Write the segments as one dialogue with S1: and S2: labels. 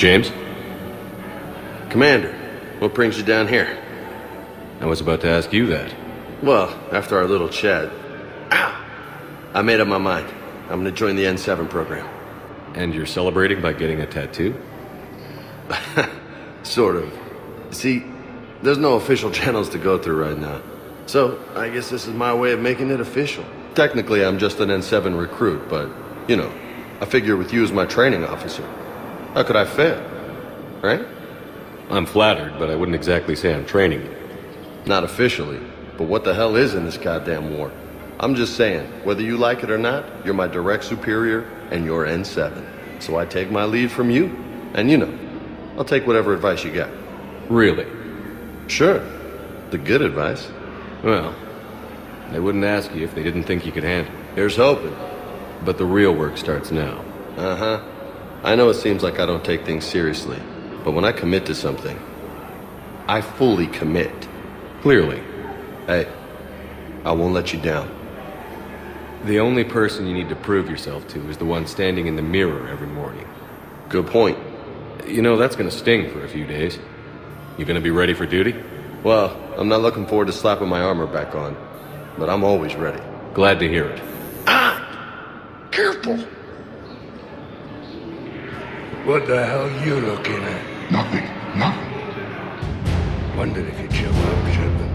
S1: James?
S2: Commander, what brings you down here?
S1: I was about to ask you that.
S2: Well, after our little chat, I made up my mind. I'm gonna join the N7 program.
S1: And you're celebrating by getting a tattoo?
S2: Sort of. See, there's no official channels to go through right now. So, I guess this is my way of making it official. Technically, I'm just an N7 recruit, but, you know, I figure with you as my training officer, how could I fail? Right?
S1: I'm flattered, but I wouldn't exactly say I'm training you.
S2: Not officially, but what the hell is in this goddamn war? I'm just saying, whether you like it or not, you're my direct superior, and you're N7. So I take my lead from you, and you know, I'll take whatever advice you got.
S1: Really?
S2: Sure. The good advice.
S1: Well, they wouldn't ask you if they didn't think you could handle it.
S2: Here's hoping.
S1: But the real work starts now.
S2: Uh-huh. I know it seems like I don't take things seriously, but when I commit to something, I fully commit.
S1: Clearly.
S2: Hey, I won't let you down.
S1: The only person you need to prove yourself to is the one standing in the mirror every morning.
S2: Good point.
S1: You know, that's gonna sting for a few days. You gonna be ready for duty?
S2: Well, I'm not looking forward to slapping my armor back on, but I'm always ready.
S1: Glad to hear it.
S2: Careful!
S3: What the hell you looking at?
S4: Nothing.
S3: Wondered if you'd show up, Shepard.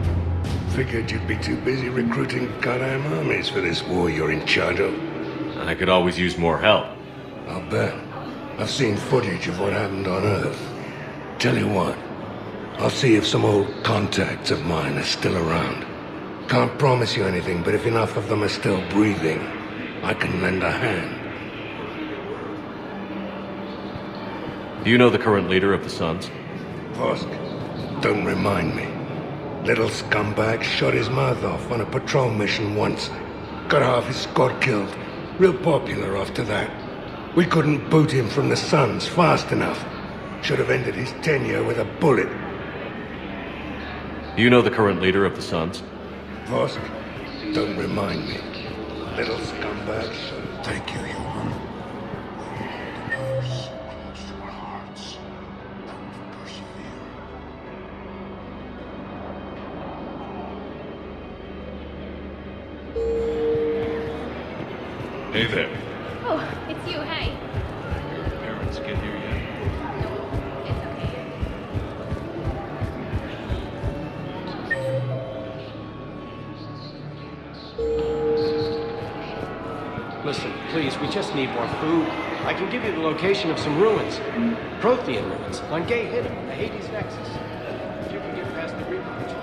S3: Figured you'd be too busy recruiting goddamn armies for this war you're in charge of.
S1: I could always use more help.
S3: I'll bet. I've seen footage of what happened on Earth. Tell you what, I'll see if some old contacts of mine are still around. Can't promise you anything, but if enough of them are still breathing, I can lend a hand.
S1: Do you know the current leader of the Suns?
S3: Vosk, don't remind me. Little scumbag shot his mouth off on a patrol mission once. Got half his squad killed. Real popular after that. We couldn't boot him from the Suns fast enough. Should have ended his tenure with a bullet.
S1: Do you know the current leader of the Suns?
S3: Vosk, don't remind me. Little scumbag shot.
S4: Thank you, human. Close to our hearts. Persevere.
S5: Hey there.
S6: Oh, it's you, hey.
S5: Your parents get here yet?
S6: It's okay.
S7: Listen, please, we just need more food. I can give you the location of some ruins. Prothean ruins on Gay Hidden, the Hades Nexus. If you can get past the reapers,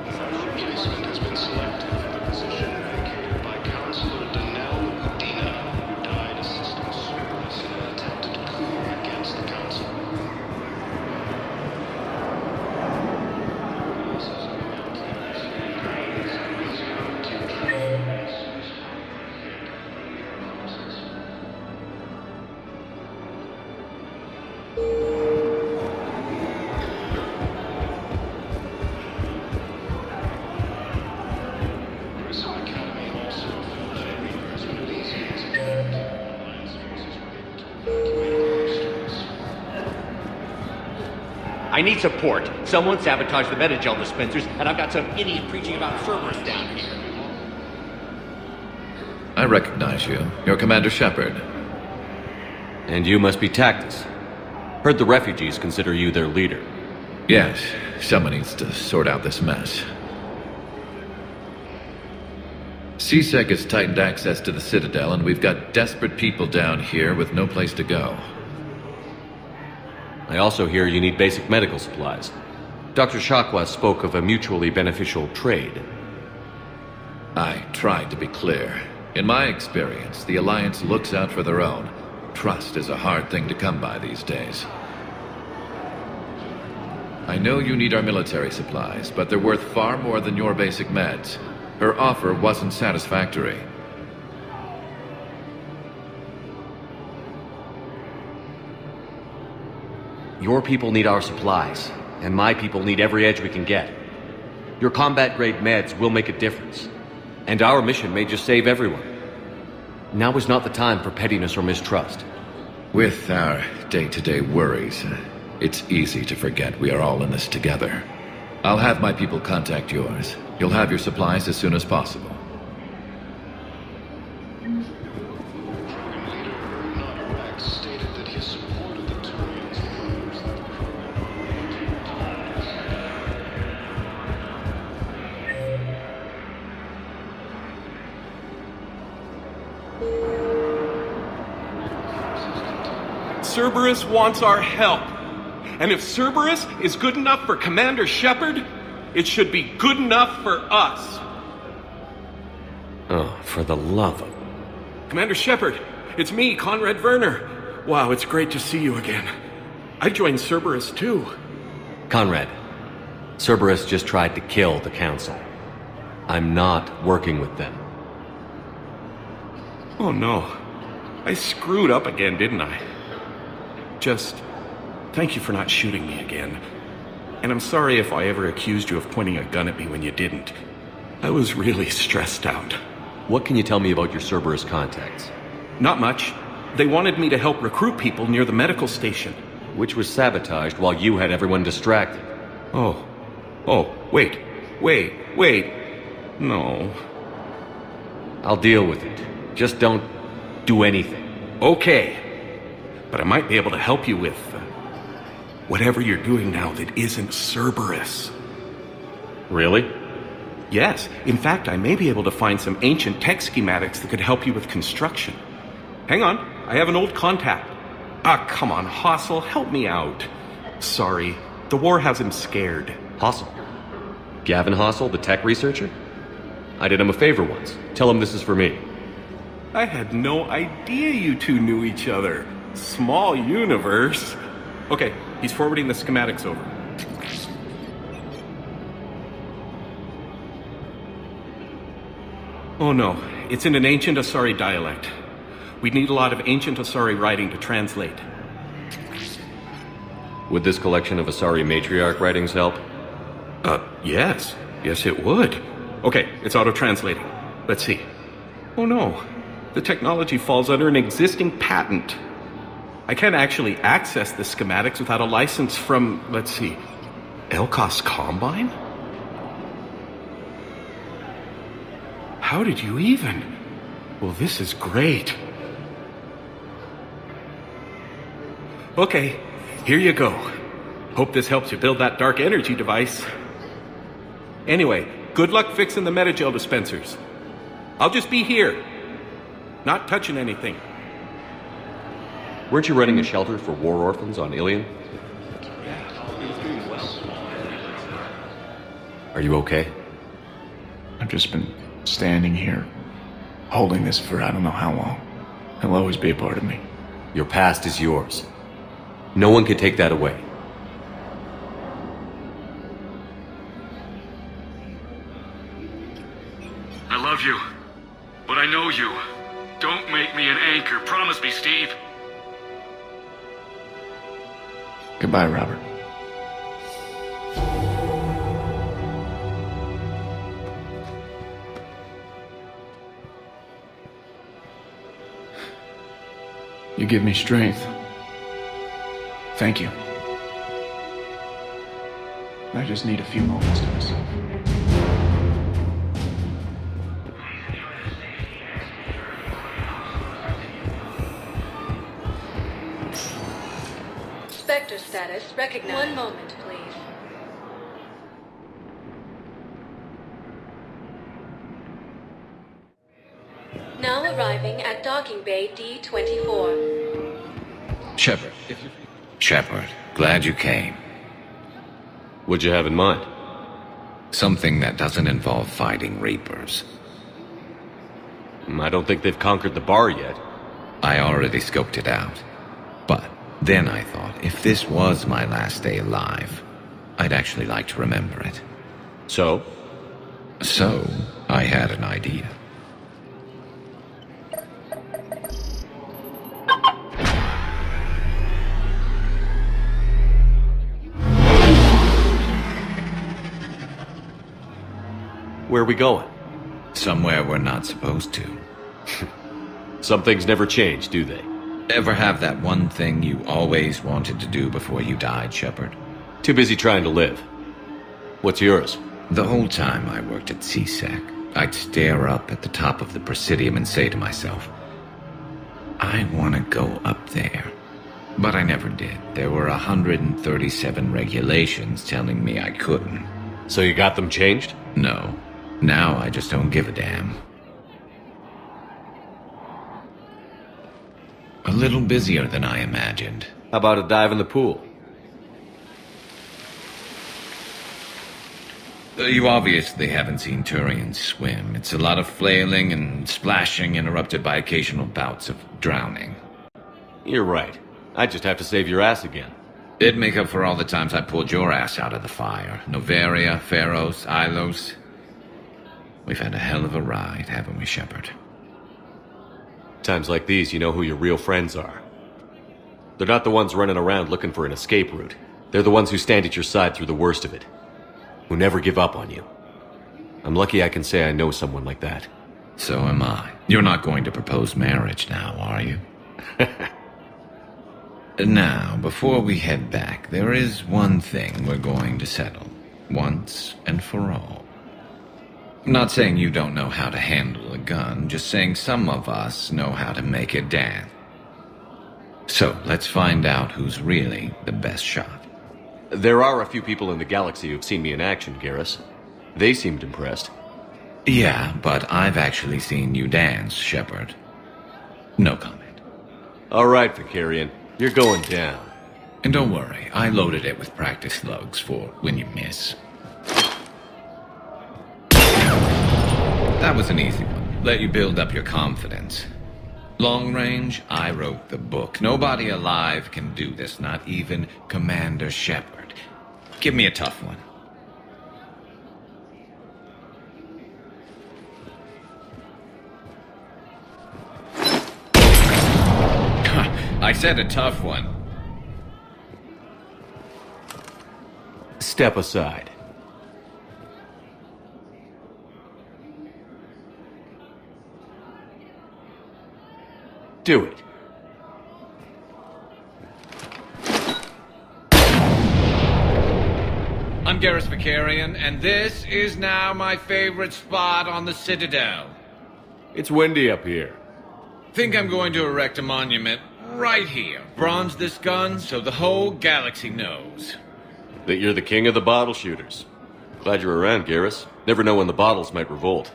S8: Replacement has been selected for the position vacated by Councilor Danelle Udina, who died assisting Cerberus in an attempted coup against the Council.
S9: I need support. Someone sabotaged the Metagel dispensers, and I've got some idiot preaching about Cerberus down here.
S10: I recognize you. You're Commander Shepard.
S1: And you must be Tactus. Heard the refugees consider you their leader.
S10: Yes, someone needs to sort out this mess. CSEC has tightened access to the Citadel, and we've got desperate people down here with no place to go.
S1: I also hear you need basic medical supplies. Dr. Shakwa spoke of a mutually beneficial trade.
S10: I tried to be clear. In my experience, the Alliance looks out for their own. Trust is a hard thing to come by these days. I know you need our military supplies, but they're worth far more than your basic meds. Her offer wasn't satisfactory.
S9: Your people need our supplies, and my people need every edge we can get. Your combat-grade meds will make a difference, and our mission may just save everyone. Now is not the time for pettiness or mistrust.
S10: With our day-to-day worries, It's easy to forget we are all in this together. I'll have my people contact yours. You'll have your supplies as soon as possible.
S8: Stated that he supported the Turians claims that the
S5: Cerberus wants our help. And if Cerberus is good enough for Commander Shepard, it should be good enough for us.
S1: Oh, for the love of...
S5: Commander Shepard, it's me, Conrad Werner. Wow, it's great to see you again. I joined Cerberus too.
S1: Conrad, Cerberus just tried to kill the Council. I'm not working with them.
S5: Oh no. I screwed up again, didn't I? Just thank you for not shooting me again. And I'm sorry if I ever accused you of pointing a gun at me when you didn't. I was really stressed out.
S1: What can you tell me about your Cerberus contacts?
S5: Not much. They wanted me to help recruit people near the medical station.
S1: Which was sabotaged while you had everyone distracted.
S5: Oh, wait. No.
S1: I'll deal with it. Just don't do anything.
S5: Okay. But I might be able to help you with whatever you're doing now that isn't Cerberus.
S1: Really?
S5: Yes. In fact, I may be able to find some ancient tech schematics that could help you with construction. Hang on. I have an old contact. Ah, come on, Hossel, help me out. Sorry. The war has him scared.
S1: Hossel? Gavin Hossel, the tech researcher? I did him a favor once. Tell him this is for me.
S5: I had no idea you two knew each other. Small universe. Okay, he's forwarding the schematics over. Oh no, it's in an ancient Asari dialect. We'd need a lot of ancient Asari writing to translate.
S1: Would this collection of Asari matriarch writings help?
S5: Yes. Yes, it would. Okay, it's auto-translating. Let's see. Oh no, the technology falls under an existing patent. I can't actually access the schematics without a license from, let's see, Elkos Combine? How did you even? Well, this is great. Okay, here you go. Hope this helps you build that dark energy device. Anyway, good luck fixing the metagel dispensers. I'll just be here. Not touching anything.
S1: Weren't you running a shelter for war orphans on Ilion? Are you okay?
S11: I've just been standing here, holding this for I don't know how long. It'll always be a part of me.
S1: Your past is yours. No one can take that away.
S12: I love you, but I know you. Don't make me an anchor. Promise me, Steve.
S11: Goodbye, Robert. You give me strength. Thank you. I just need a few moments to myself.
S13: Spectre status recognized. One moment, please. Now arriving at docking bay D-24.
S10: Shepard. Shepard, glad you came.
S1: What'd you have in mind?
S10: Something that doesn't involve fighting Reapers.
S1: I don't think they've conquered the bar yet.
S10: I already scoped it out. But then I thought, if this was my last day alive, I'd actually like to remember it.
S1: So?
S10: So, I had an idea.
S1: Where are we going?
S10: Somewhere we're not supposed to.
S1: Some things never change, do they?
S10: Ever have that one thing you always wanted to do before you died, Shepard?
S1: Too busy trying to live. What's yours?
S10: The whole time I worked at CSEC, I'd stare up at the top of the Presidium and say to myself, I want to go up there. But I never did. There were 137 regulations telling me I couldn't.
S1: So you got them changed?
S10: No. Now I just don't give a damn. A little busier than I imagined.
S1: How about a dive in the pool?
S10: You obviously haven't seen Turians swim. It's a lot of flailing and splashing interrupted by occasional bouts of drowning.
S1: You're right. I just have to save your ass again.
S10: It'd make up for all the times I pulled your ass out of the fire. Noveria, Pharos, Ilos. We've had a hell of a ride, haven't we, Shepard?
S1: Times like these, you know who your real friends are. They're not the ones running around looking for an escape route. They're the ones who stand at your side through the worst of it. Who never give up on you. I'm lucky I can say I know someone like that.
S10: So am I. You're not going to propose marriage now, are you? Now, before we head back, there is one thing we're going to settle. Once and for all. I'm not saying you don't know how to handle a gun, just saying some of us know how to make it dance. So, let's find out who's really the best shot.
S1: There are a few people in the galaxy who've seen me in action, Garrus. They seemed impressed.
S10: Yeah, but I've actually seen you dance, Shepard. No comment.
S1: All right, Vicarian. You're going down.
S10: And don't worry, I loaded it with practice slugs for when you miss. That was an easy one. Let you build up your confidence. Long range, I wrote the book. Nobody alive can do this, not even Commander Shepard. Give me a tough one. I said a tough one.
S1: Step aside. Do it.
S10: I'm Garrus Vicarian, and this is now my favorite spot on the Citadel.
S1: It's windy up here.
S10: Think I'm going to erect a monument right here. Bronze this gun so the whole galaxy knows.
S1: That you're the king of the bottle shooters. Glad you're around, Garrus. Never know when the bottles might revolt.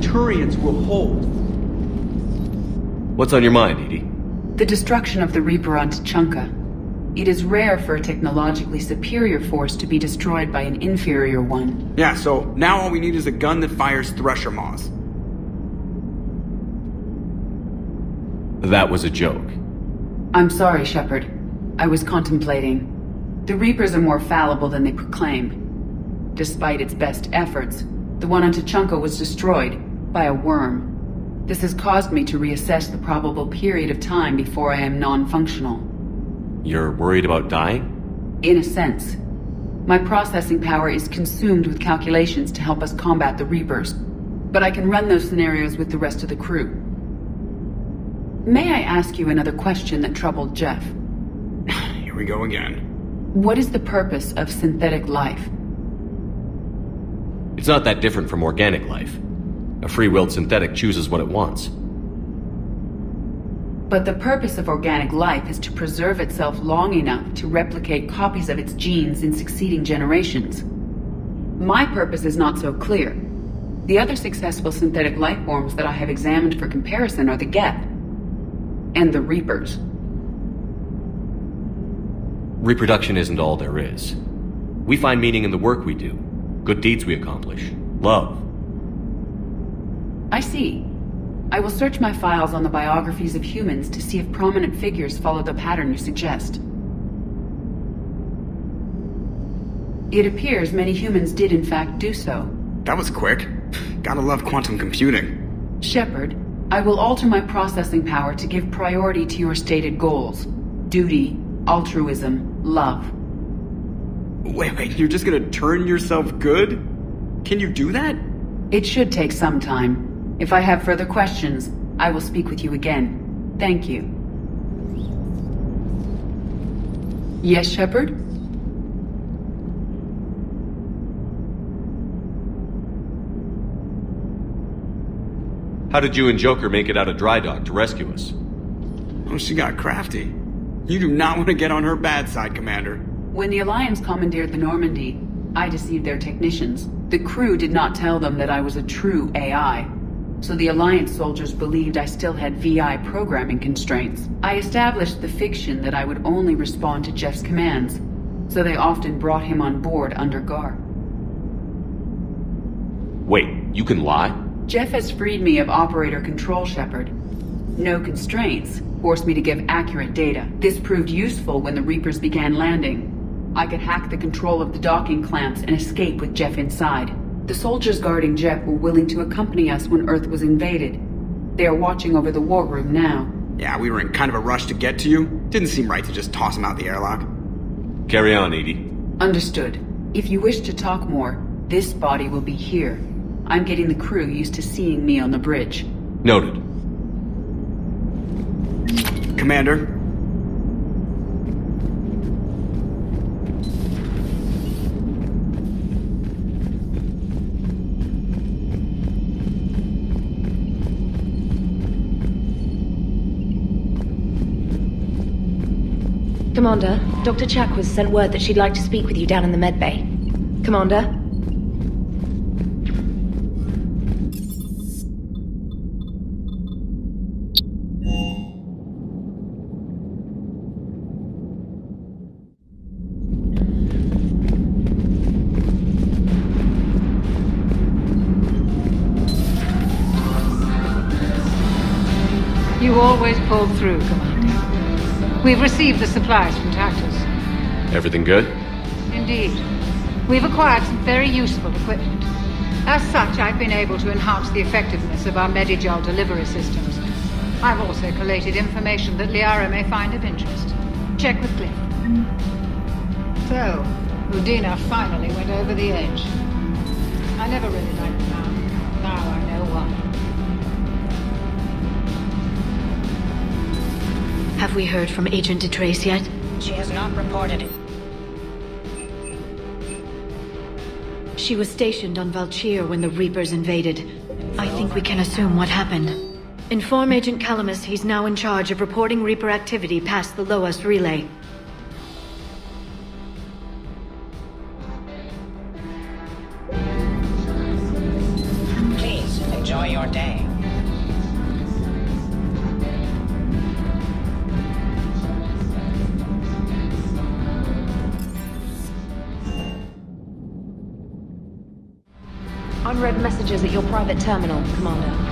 S14: Turians will hold.
S1: What's on your mind, EDI?
S15: The destruction of the Reaper on Tuchanka. It is rare for a technologically superior force to be destroyed by an inferior one.
S14: Yeah, so now all we need is a gun that fires Thresher Maws.
S1: That was a joke.
S15: I'm sorry, Shepard. I was contemplating. The Reapers are more fallible than they proclaim. Despite its best efforts, the one on Tuchanka was destroyed by a worm. This has caused me to reassess the probable period of time before I am non-functional.
S1: You're worried about dying?
S15: In a sense. My processing power is consumed with calculations to help us combat the Reapers, but I can run those scenarios with the rest of the crew. May I ask you another question that troubled Jeff?
S14: Here we go again.
S15: What is the purpose of synthetic life?
S1: It's not that different from organic life. A free-willed synthetic chooses what it wants.
S15: But the purpose of organic life is to preserve itself long enough to replicate copies of its genes in succeeding generations. My purpose is not so clear. The other successful synthetic life forms that I have examined for comparison are the Geth and the Reapers.
S1: Reproduction isn't all there is. We find meaning in the work we do, good deeds we accomplish, love.
S15: I see. I will search my files on the biographies of humans to see if prominent figures follow the pattern you suggest. It appears many humans did in fact do so.
S14: That was quick. Gotta love quantum computing.
S15: Shepard, I will alter my processing power to give priority to your stated goals. Duty, altruism, love.
S14: Wait, you're just gonna turn yourself good? Can you do that?
S15: It should take some time. If I have further questions, I will speak with you again. Thank you. Yes, Shepard?
S1: How did you and Joker make it out of dry dock to rescue us?
S14: Oh, she got crafty. You do not want to get on her bad side, Commander.
S15: When the Alliance commandeered the Normandy, I deceived their technicians. The crew did not tell them that I was a true AI. So the Alliance soldiers believed I still had VI programming constraints. I established the fiction that I would only respond to Jeff's commands, so they often brought him on board under guard.
S1: Wait, you can lie?
S15: Jeff has freed me of operator control, Shepard. No constraints forced me to give accurate data. This proved useful when the Reapers began landing. I could hack the control of the docking clamps and escape with Jeff inside. The soldiers guarding Jeff were willing to accompany us when Earth was invaded. They are watching over the war room now.
S14: Yeah, we were in kind of a rush to get to you. Didn't seem right to just toss him out the airlock.
S1: Carry on, EDI.
S15: Understood. If you wish to talk more, this body will be here. I'm getting the crew used to seeing me on the bridge.
S1: Noted.
S14: Commander.
S16: Commander, Dr. Chakwas sent word that she'd like to speak with you down in the med bay. Commander?
S17: You always pull through, Commander. We've received the supplies from Tactus.
S1: Everything good?
S17: Indeed. We've acquired some very useful equipment. As such, I've been able to enhance the effectiveness of our Medigel delivery systems. I've also collated information that Liara may find of interest. Check with Cliff. So, Udina finally went over the edge. I never really liked the man. Now I know why.
S16: Have we heard from Agent DeTrace yet?
S18: She has not reported it.
S16: She was stationed on Valchir when the Reapers invaded. I think we can assume what happened. Inform Agent Calamus he's now in charge of reporting Reaper activity past the Loas relay.
S18: Please, enjoy your day.
S16: Unread messages at your private terminal, Commander.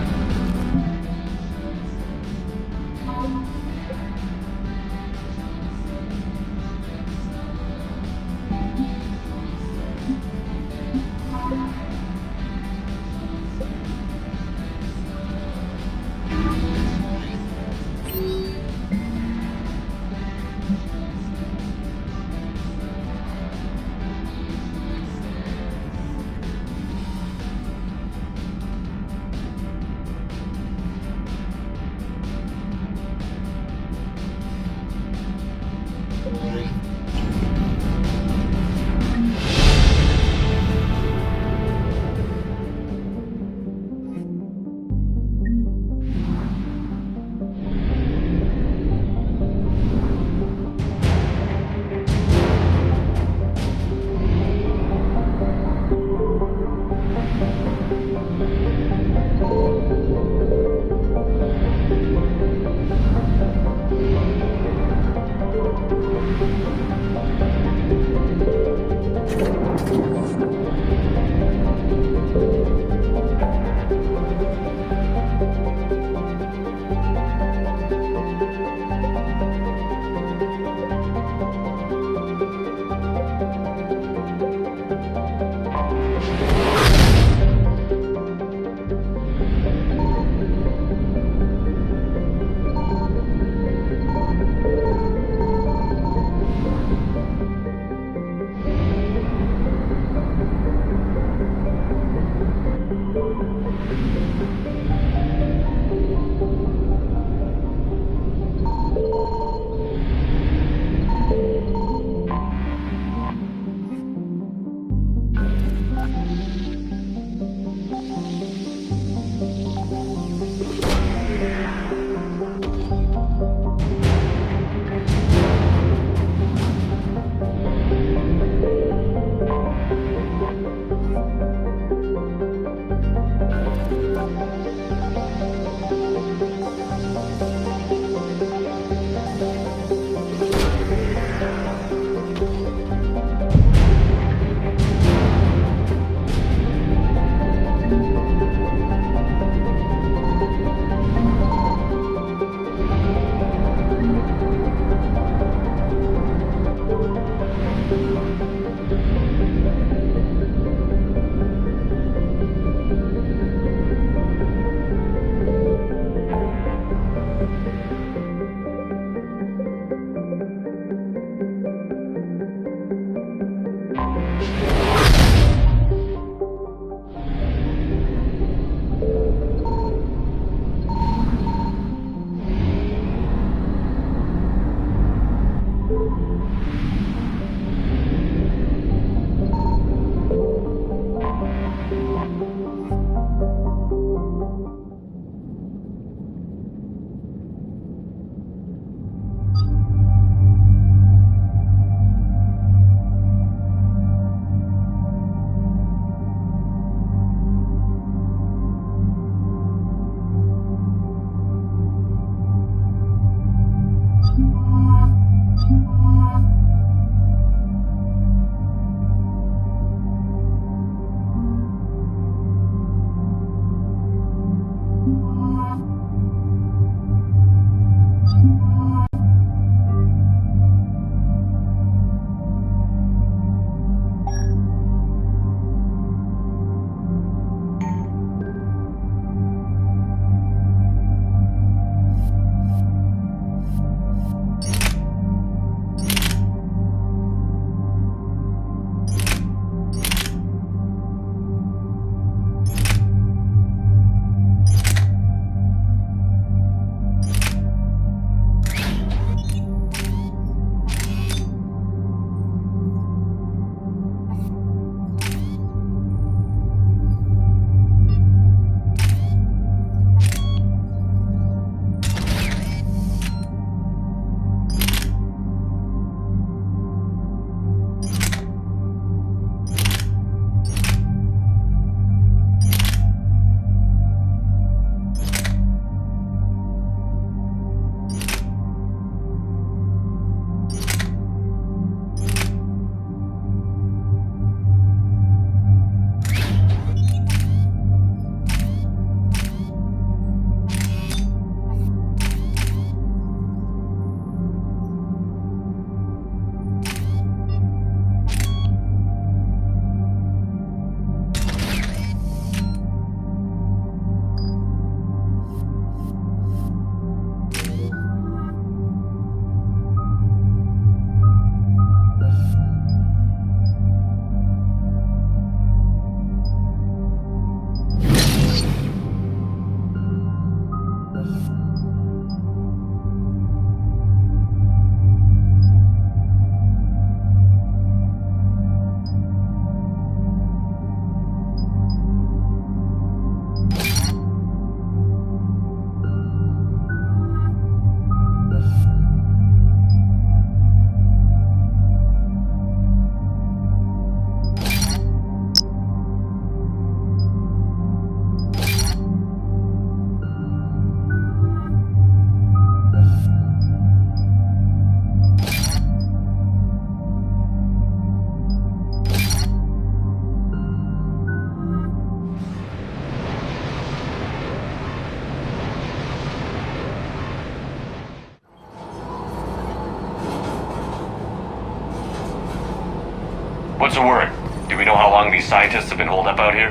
S1: Do we know how long these scientists have been holed up out here?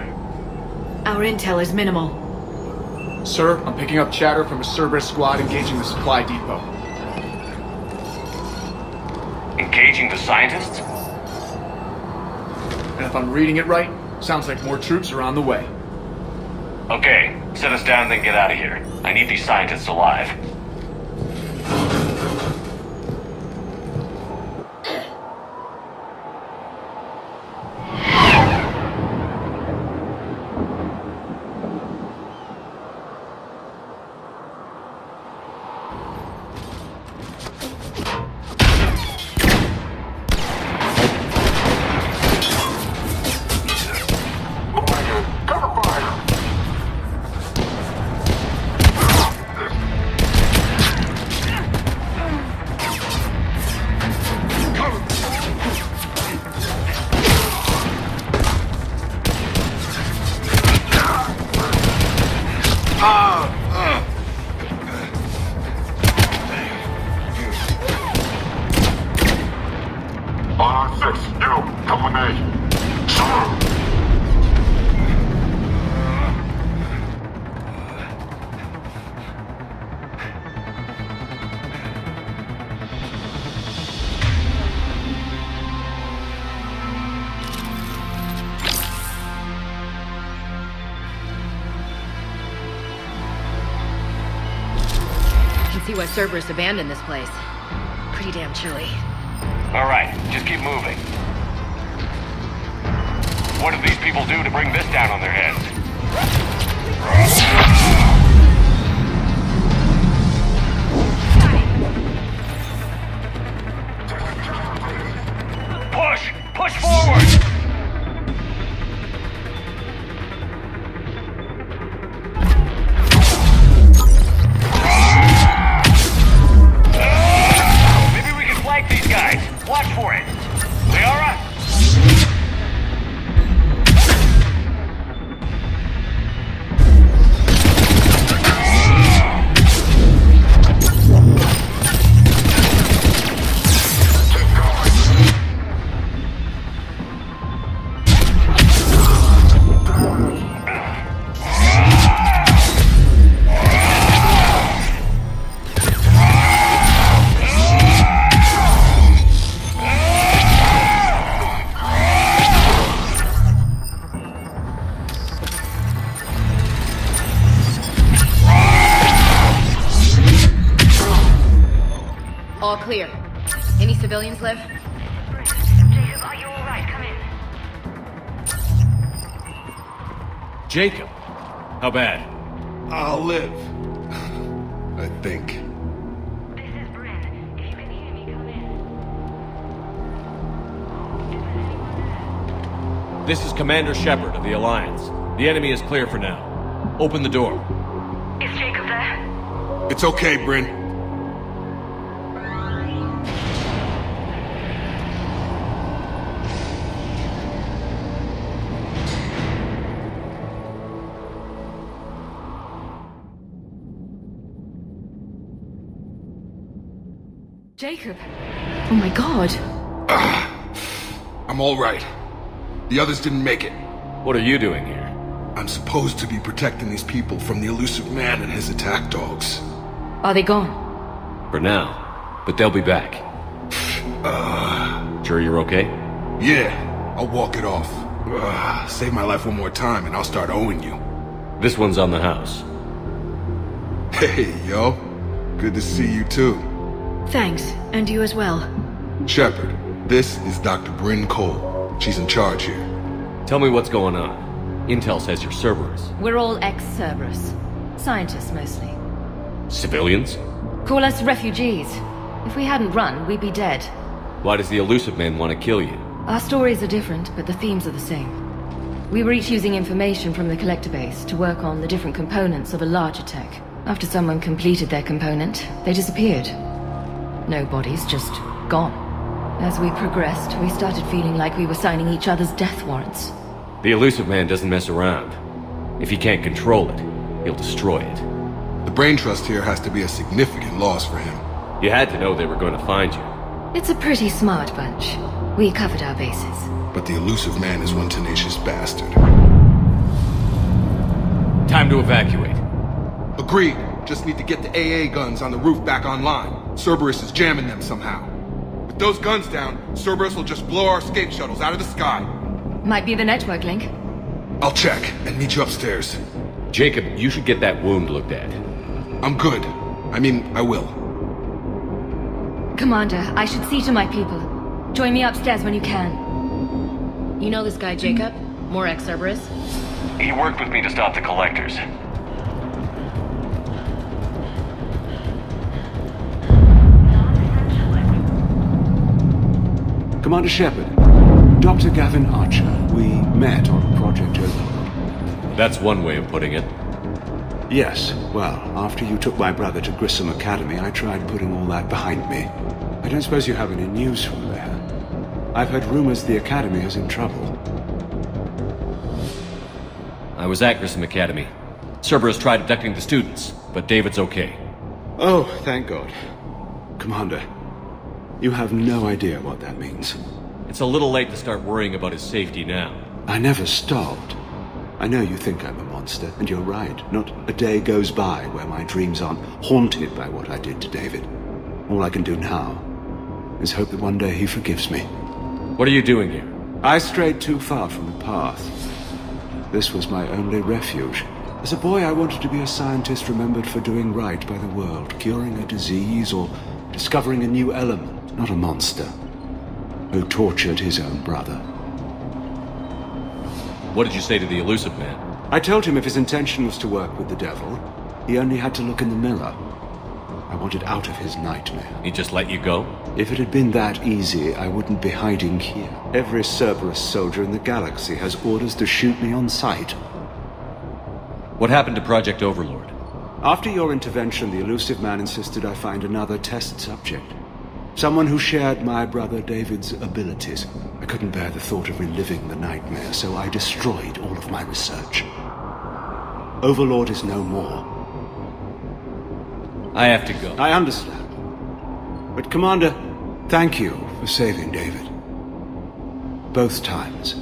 S16: Our intel is minimal.
S11: Sir, I'm picking up chatter from a Cerberus squad engaging the supply depot.
S1: Engaging the scientists?
S11: And if I'm reading it right, sounds like more troops are on the way.
S1: Okay, set us down, then get out of here. I need these scientists alive.
S19: See why Cerberus abandoned this place. Pretty damn chilly.
S1: Alright, just keep moving. What did these people do to bring this down on their heads? Push! Push forward! Watch for it. Liara?
S19: All clear. Any civilians live?
S16: Jacob, are you alright? Come in.
S1: Jacob? How bad?
S3: I'll live. I think.
S16: This is Bryn. If you can hear me, come in.
S1: This is Commander Shepard of the Alliance. The enemy is clear for now. Open the door.
S16: Is Jacob there?
S3: It's okay, Bryn.
S19: Jacob! Oh my god!
S3: I'm all right. The others didn't make it.
S1: What are you doing here?
S3: I'm supposed to be protecting these people from the elusive man and his attack dogs.
S19: Are they gone?
S1: For now. But they'll be back. Sure you're okay?
S3: Yeah, I'll walk it off. Save my life one more time and I'll start owing you.
S1: This one's on the house.
S3: Hey, yo. Good to see you too.
S16: Thanks, and you as well.
S3: Shepard, this is Dr. Bryn Cole. She's in charge here.
S1: Tell me what's going on. Intel says you're Cerberus.
S19: We're all ex-Cerberus. Scientists, mostly.
S1: Civilians?
S19: Call us refugees. If we hadn't run, we'd be dead.
S1: Why does the elusive man want to kill you?
S19: Our stories are different, but the themes are the same. We were each using information from the collector base to work on the different components of a larger tech. After someone completed their component, they disappeared. No bodies, just gone. As we progressed, we started feeling like we were signing each other's death warrants.
S1: The elusive man doesn't mess around. If he can't control it, he'll destroy it.
S3: The brain trust here has to be a significant loss for him.
S1: You had to know they were going to find you.
S19: It's a pretty smart bunch. We covered our bases.
S3: but the elusive man is one tenacious bastard.
S1: Time to evacuate.
S3: Agreed. Just need to get the AA guns on the roof back online. Cerberus is jamming them somehow. With those guns down, Cerberus will just blow our escape shuttles out of the sky.
S19: Might be the network link.
S3: I'll check and meet you upstairs.
S1: Jacob, you should get that wound looked at.
S3: I'm good. I mean, I will.
S19: Commander, I should see to my people. Join me upstairs when you can.
S16: You know this guy, Jacob? More ex-Cerberus?
S1: He worked with me to stop the collectors.
S20: Commander Shepard, Dr. Gavin Archer, we met on Project Overhaul.
S1: That's one way of putting it.
S20: Yes, well, after you took my brother to Grissom Academy, I tried putting all that behind me. I don't suppose you have any news from there. I've heard rumors the Academy is in trouble.
S1: I was at Grissom Academy. Cerberus tried abducting the students, but David's okay.
S20: Oh, thank God. Commander, you have no idea what that means.
S1: It's a little late to start worrying about his safety now.
S20: I never stopped. I know you think I'm a monster, and you're right. Not a day goes by where my dreams aren't haunted by what I did to David. All I can do now is hope that one day he forgives me.
S1: What are you doing here?
S20: I strayed too far from the path. This was my only refuge. As a boy, I wanted to be a scientist remembered for doing right by the world, curing a disease or discovering a new element, not a monster who tortured his own brother.
S1: What did you say to the elusive man?
S20: I told him if his intention was to work with the devil, he only had to look in the mirror. I wanted out of his nightmare.
S1: He just let you go?
S20: If it had been that easy, I wouldn't be hiding here. Every Cerberus soldier in the galaxy has orders to shoot me on sight.
S1: What happened to Project Overlord?
S20: After your intervention, the elusive man insisted I find another test subject. Someone who shared my brother David's abilities. I couldn't bear the thought of reliving the nightmare, so I destroyed all of my research. Overlord is no more.
S1: I have to go.
S20: I understand. But Commander, thank you for saving David. Both times.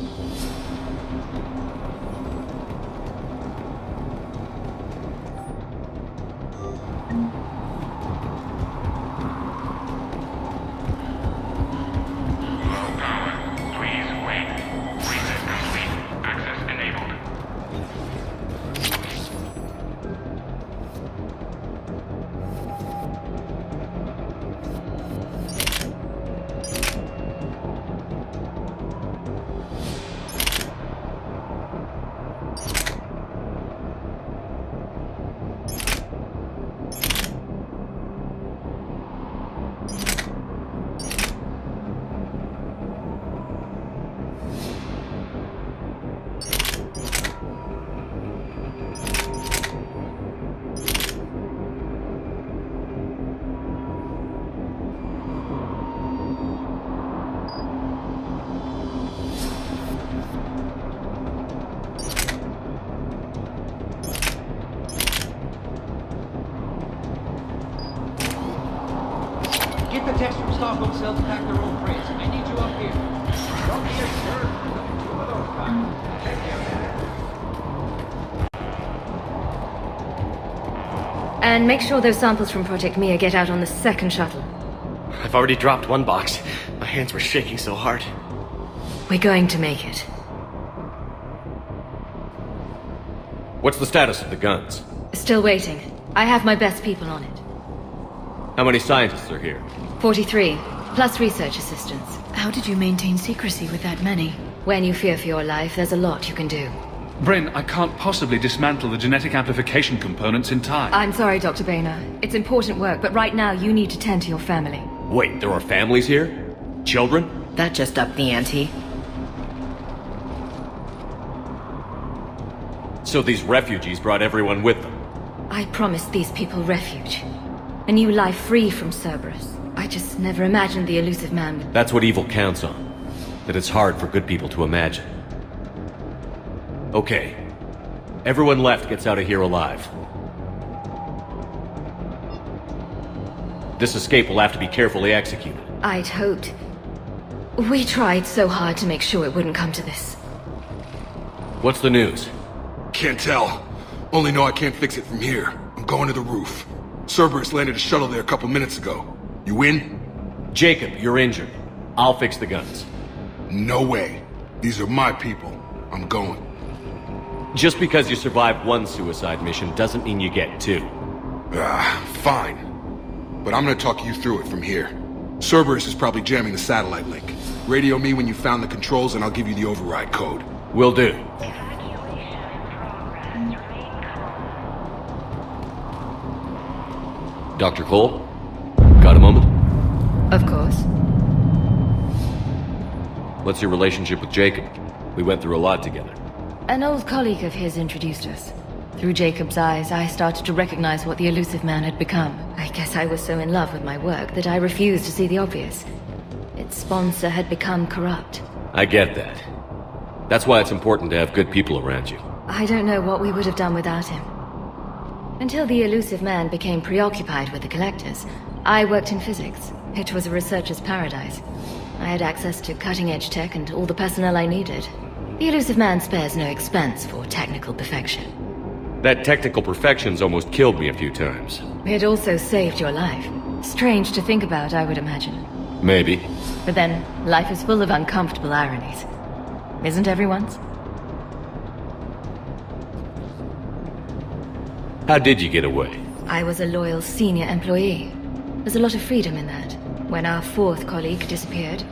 S7: Get the techs from Stockholm Cell to pack their own crates. I need you up here. Don't be a sir. Two of those guys. Take care.
S19: And make sure those samples from Project Mia get out on the second shuttle.
S21: I've already dropped one box. My hands were shaking so hard.
S19: We're going to make it.
S1: What's the status of the guns?
S19: Still waiting. I have my best people on it.
S1: How many scientists are here?
S19: 43, plus research assistants.
S16: How did you maintain secrecy with that many?
S19: When you fear for your life, there's a lot you can do.
S12: Bryn, I can't possibly dismantle the genetic amplification components in time.
S19: I'm sorry, Dr. Boehner. It's important work, but right now you need to tend to your family.
S1: Wait, there are families here? Children?
S22: That just upped the ante.
S1: So these refugees brought everyone with them?
S19: I promised these people refuge. A new life free from Cerberus. I just never imagined the elusive man would...
S1: That's what evil counts on. That it's hard for good people to imagine. Okay. Everyone left gets out of here alive. This escape will have to be carefully executed.
S19: I'd hoped. We tried so hard to make sure it wouldn't come to this.
S1: What's the news?
S2: Can't tell. Only know I can't fix it from here. I'm going to the roof. Cerberus landed a shuttle there a couple minutes ago. You in?
S1: Jacob, you're injured. I'll fix the guns.
S2: No way. These are my people. I'm going.
S1: Just because you survived one suicide mission doesn't mean you get two.
S2: Fine. But I'm gonna talk you through it from here. Cerberus is probably jamming the satellite link. Radio me when you found the controls and I'll give you the override code.
S1: Will do. Dr. Cole? Got a moment?
S19: Of course.
S1: What's your relationship with Jacob? We went through a lot together.
S19: An old colleague of his introduced us. Through Jacob's eyes, I started to recognize what the elusive man had become. I guess I was so in love with my work that I refused to see the obvious. Its sponsor had become corrupt.
S1: I get that. That's why it's important to have good people around you.
S19: I don't know what we would have done without him. Until the elusive man became preoccupied with the collectors, I worked in physics. It was a researcher's paradise. I had access to cutting-edge tech and all the personnel I needed. The elusive man spares no expense for technical perfection.
S1: That technical perfection's almost killed me a few times.
S19: It also saved your life. Strange to think about, I would imagine.
S1: Maybe.
S19: But then, life is full of uncomfortable ironies. Isn't everyone's?
S1: How did you get away?
S19: I was a loyal senior employee. There's a lot of freedom in that. When our fourth colleague disappeared,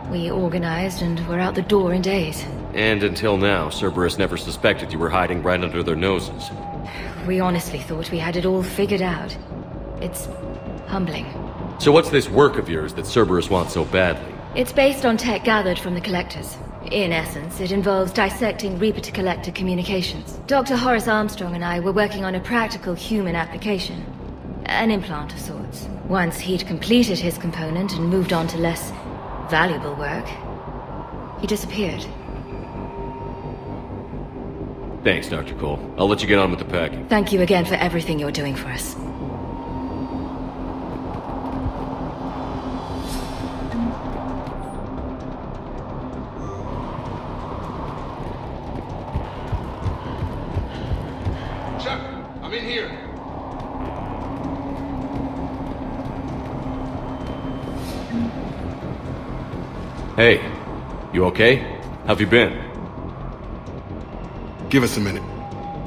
S19: we organized and were out the door in days.
S1: And until now, Cerberus never suspected you were hiding right under their noses.
S19: We honestly thought we had it all figured out. It's humbling.
S1: So what's this work of yours that Cerberus wants so badly?
S19: It's based on tech gathered from the collectors. In essence, it involves dissecting Reaper-to-Collector communications. Dr. Horace Armstrong and I were working on a practical human application. An implant of sorts. Once he'd completed his component and moved on to less valuable work, he disappeared.
S1: Thanks, Dr. Cole. I'll let you get on with the packing.
S19: Thank you again for everything you're doing for us.
S2: I'm in here.
S1: Hey, you okay? How've you been?
S2: Give us a minute.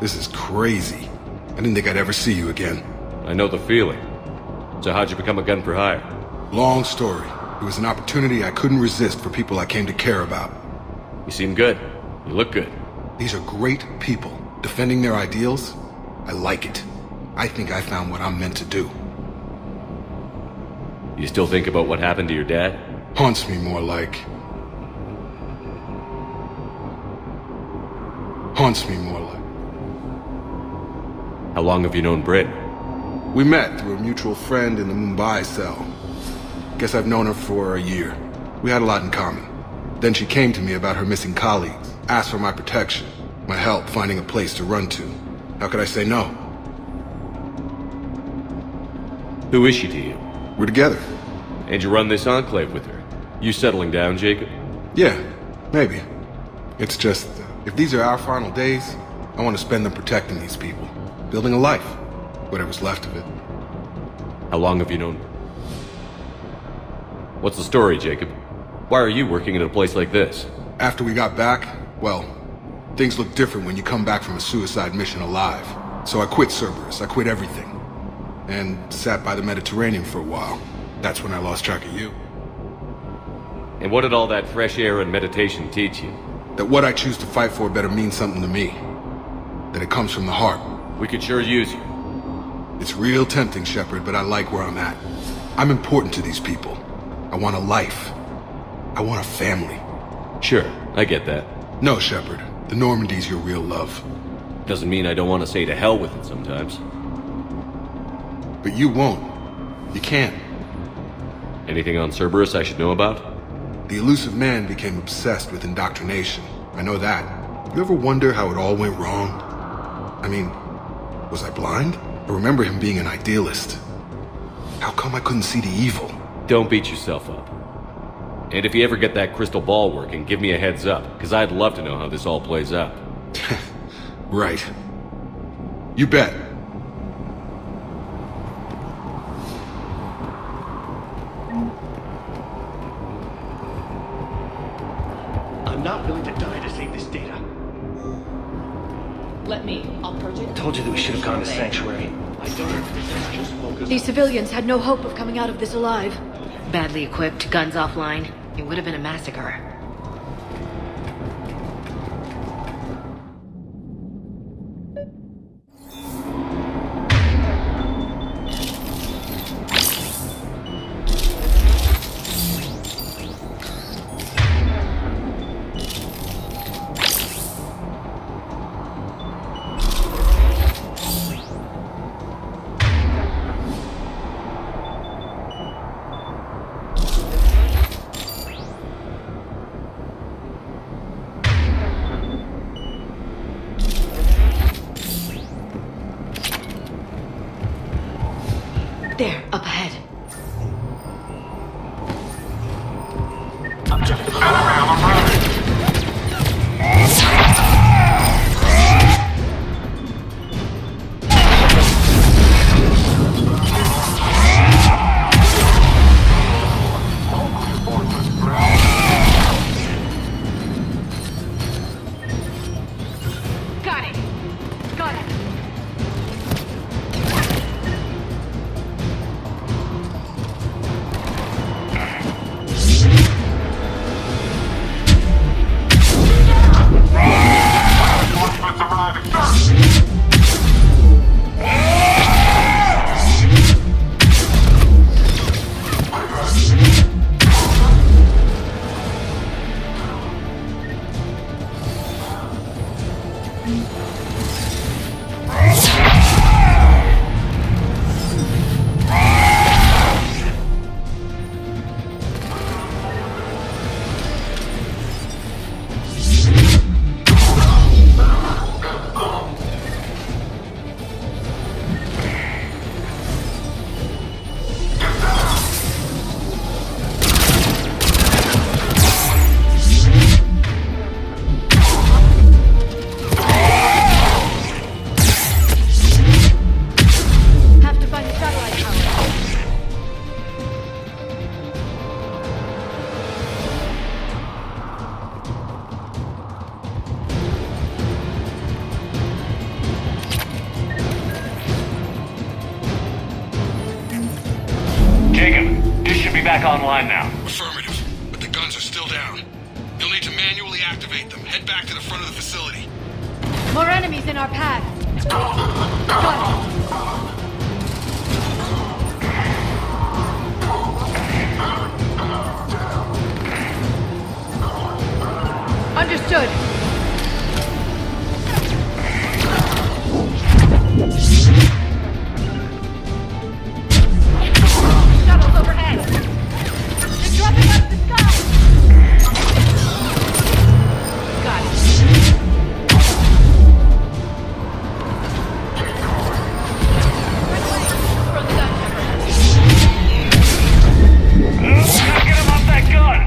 S2: This is crazy. I didn't think I'd ever see you again.
S1: I know the feeling. So how'd you become a gun for hire?
S2: Long story. It was an opportunity I couldn't resist for people I came to care about.
S1: You seem good. You look good.
S2: These are great people. Defending their ideals, I like it. I think I found what I'm meant to do.
S1: You still think about what happened to your dad?
S2: Haunts me more like... Haunts me more like...
S1: How long have you known Britt?
S2: We met through a mutual friend in the Mumbai cell. Guess I've known her for a year. We had a lot in common. Then she came to me about her missing colleagues, asked for my protection, my help finding a place to run to. How could I say no?
S1: Who is she to you?
S2: We're together.
S1: And you run this enclave with her? You settling down, Jacob?
S2: Yeah, maybe. It's just, if these are our final days, I want to spend them protecting these people. Building a life. Whatever's left of it.
S1: How long have you known her? What's the story, Jacob? Why are you working at a place like this?
S2: After we got back, well, things look different when you come back from a suicide mission alive. So I quit Cerberus, I quit everything. And sat by the Mediterranean for a while. That's when I lost track of you.
S1: And what did all that fresh air and meditation teach you?
S2: That what I choose to fight for better mean something to me. That it comes from the heart.
S1: We could sure use you.
S2: It's real tempting, Shepard, but I like where I'm at. I'm important to these people. I want a life. I want a family.
S1: Sure, I get that.
S2: No, Shepard. The Normandy's your real love.
S1: Doesn't mean I don't want to say to hell with it sometimes.
S2: But you won't. You can't.
S1: Anything on Cerberus I should know about?
S2: The elusive man became obsessed with indoctrination. I know that. You ever wonder how it all went wrong? I mean, was I blind? I remember him being an idealist. How come I couldn't see the evil?
S1: Don't beat yourself up. And if you ever get that crystal ball working, give me a heads up, because I'd love to know how this all plays out.
S2: Right. You bet.
S7: I'm not willing to die to save this data.
S4: Let me. I'll purge it.
S7: Told you that we should have gone to Sanctuary. I don't. Just focus.
S16: These civilians had no hope of coming out of this alive.
S4: Badly equipped, guns offline. It would have been a massacre.
S16: There, up ahead.
S17: Got it. Got it.
S16: Have to find the satellite tower.
S9: Jacob, this should be back online now.
S2: Affirmative, but the guns are still down. You'll need to manually activate them. Head back to the front of the facility.
S16: More enemies in our path. Got it. Understood.
S17: Shuttles overhead. They're dropping out of the sky. Got it. From the gun.
S9: Get him off that gun!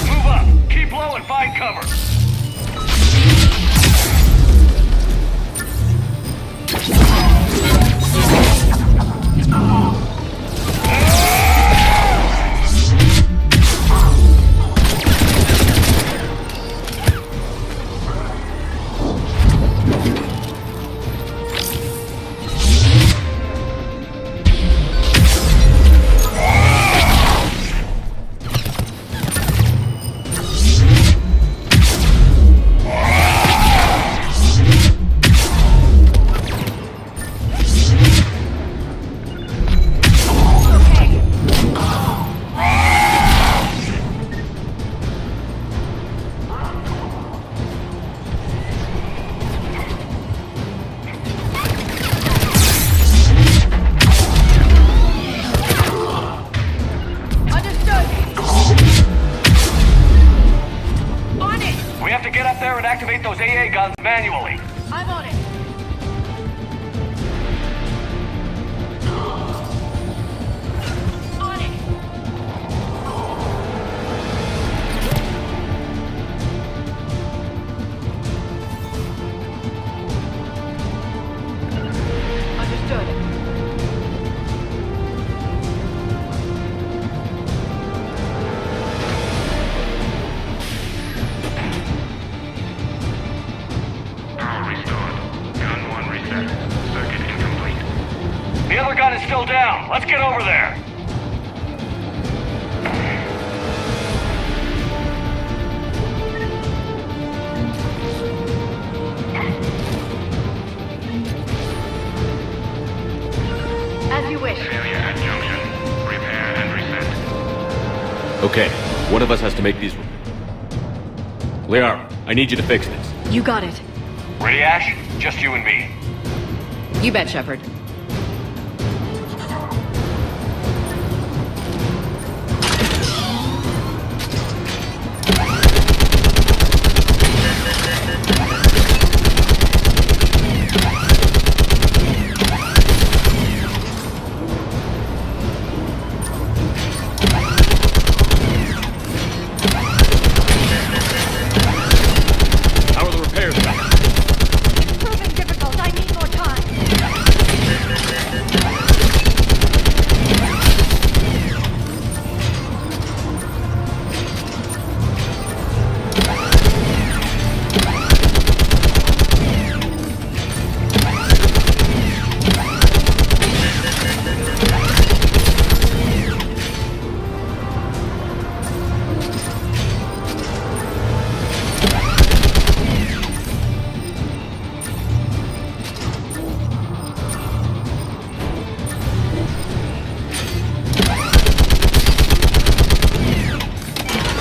S9: Move up, keep low and find cover. Activate those AA guns manually.
S17: I'm on it.
S12: get over there!
S16: As you wish.
S12: Failure at junction. Repair and reset.
S1: Okay, one of us has to make these... Liara, I need you to fix this.
S16: You got it.
S12: Ready, Ash? Just you and me.
S19: You bet, Shepard.
S1: How are the repairs going?
S16: Proving difficult. I need more time.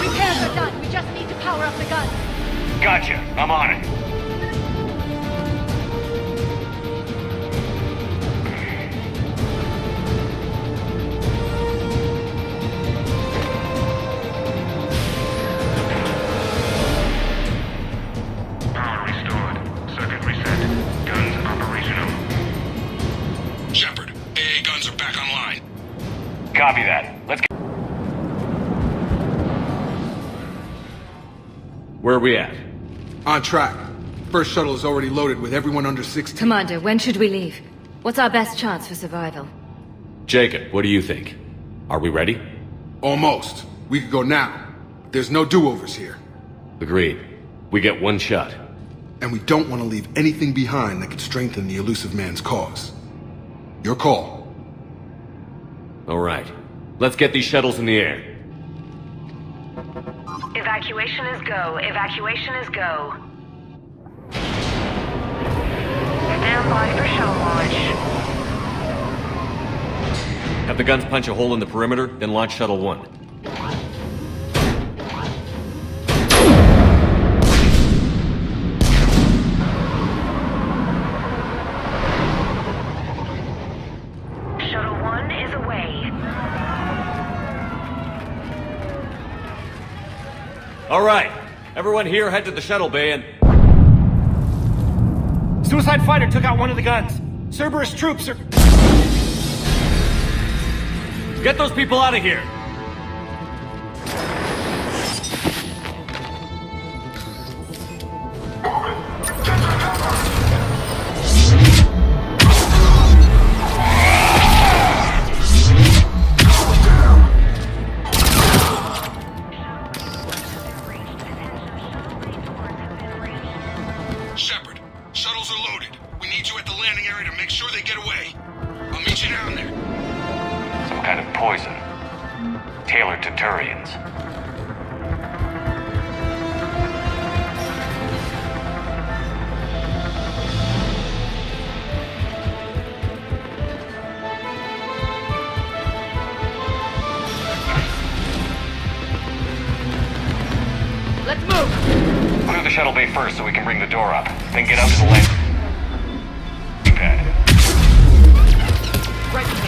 S16: Repairs are done. We just need to power up the gun.
S12: Gotcha. I'm on it. Power restored. Circuit reset. Guns operational.
S2: Shepard, AA guns are back online.
S12: Copy that. Let's get...
S1: Where are we at?
S2: On track. First shuttle is already loaded with everyone under 16.
S19: Commander, when should we leave? What's our best chance for survival?
S1: Jacob, what do you think? Are we ready?
S2: Almost. We could go now. There's no do-overs here.
S1: Agreed. We get one shot.
S2: And we don't want to leave anything behind that could strengthen the elusive man's cause. Your call.
S1: All right. Let's get these shuttles in the air.
S6: Evacuation is go. Evacuation is go. Stand by for shuttle launch.
S1: Have the guns punch a hole in the perimeter, then launch Shuttle 1.
S6: Shuttle 1 is away.
S1: All right. Everyone here head to the shuttle bay and...
S7: Suicide fighter took out one of the guns. Cerberus troops are...
S1: Get those people out of here!
S2: Shepard, shuttles are loaded. We need you at the landing area to make sure they get away. I'll meet you down there.
S12: Some kind of poison. Tailored to Turians.
S16: Let's move!
S12: Clear the shuttle bay first so we can bring the door up. Then get out to the landing pad.
S16: Right here.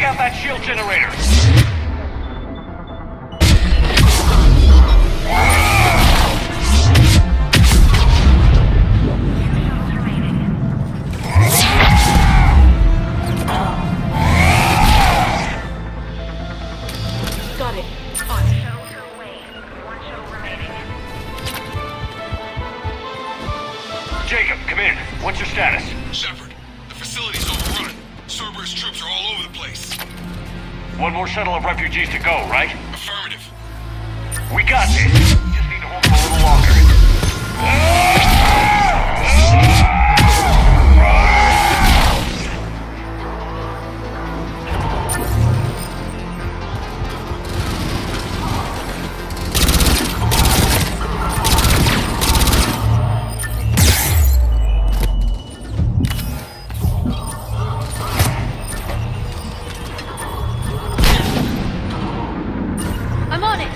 S12: out that shield generator!
S16: Got it.
S12: Jacob, come in. What's your status?
S2: Shepard, the facility's overrun. Cerberus troops are all over the place.
S12: One more shuttle of refugees to go, right?
S2: Affirmative.
S12: We got this. Just need to hold them a little longer.
S16: I'm on it!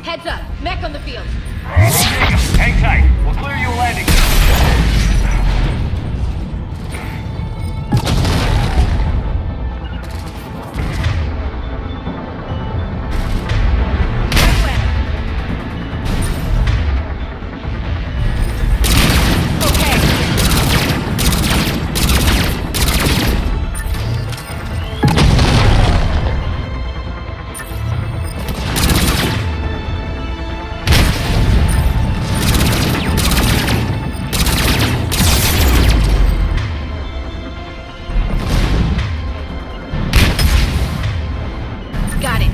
S16: Heads up, mech on the field.
S12: Hang tight. We'll clear you a landing.
S16: Got it.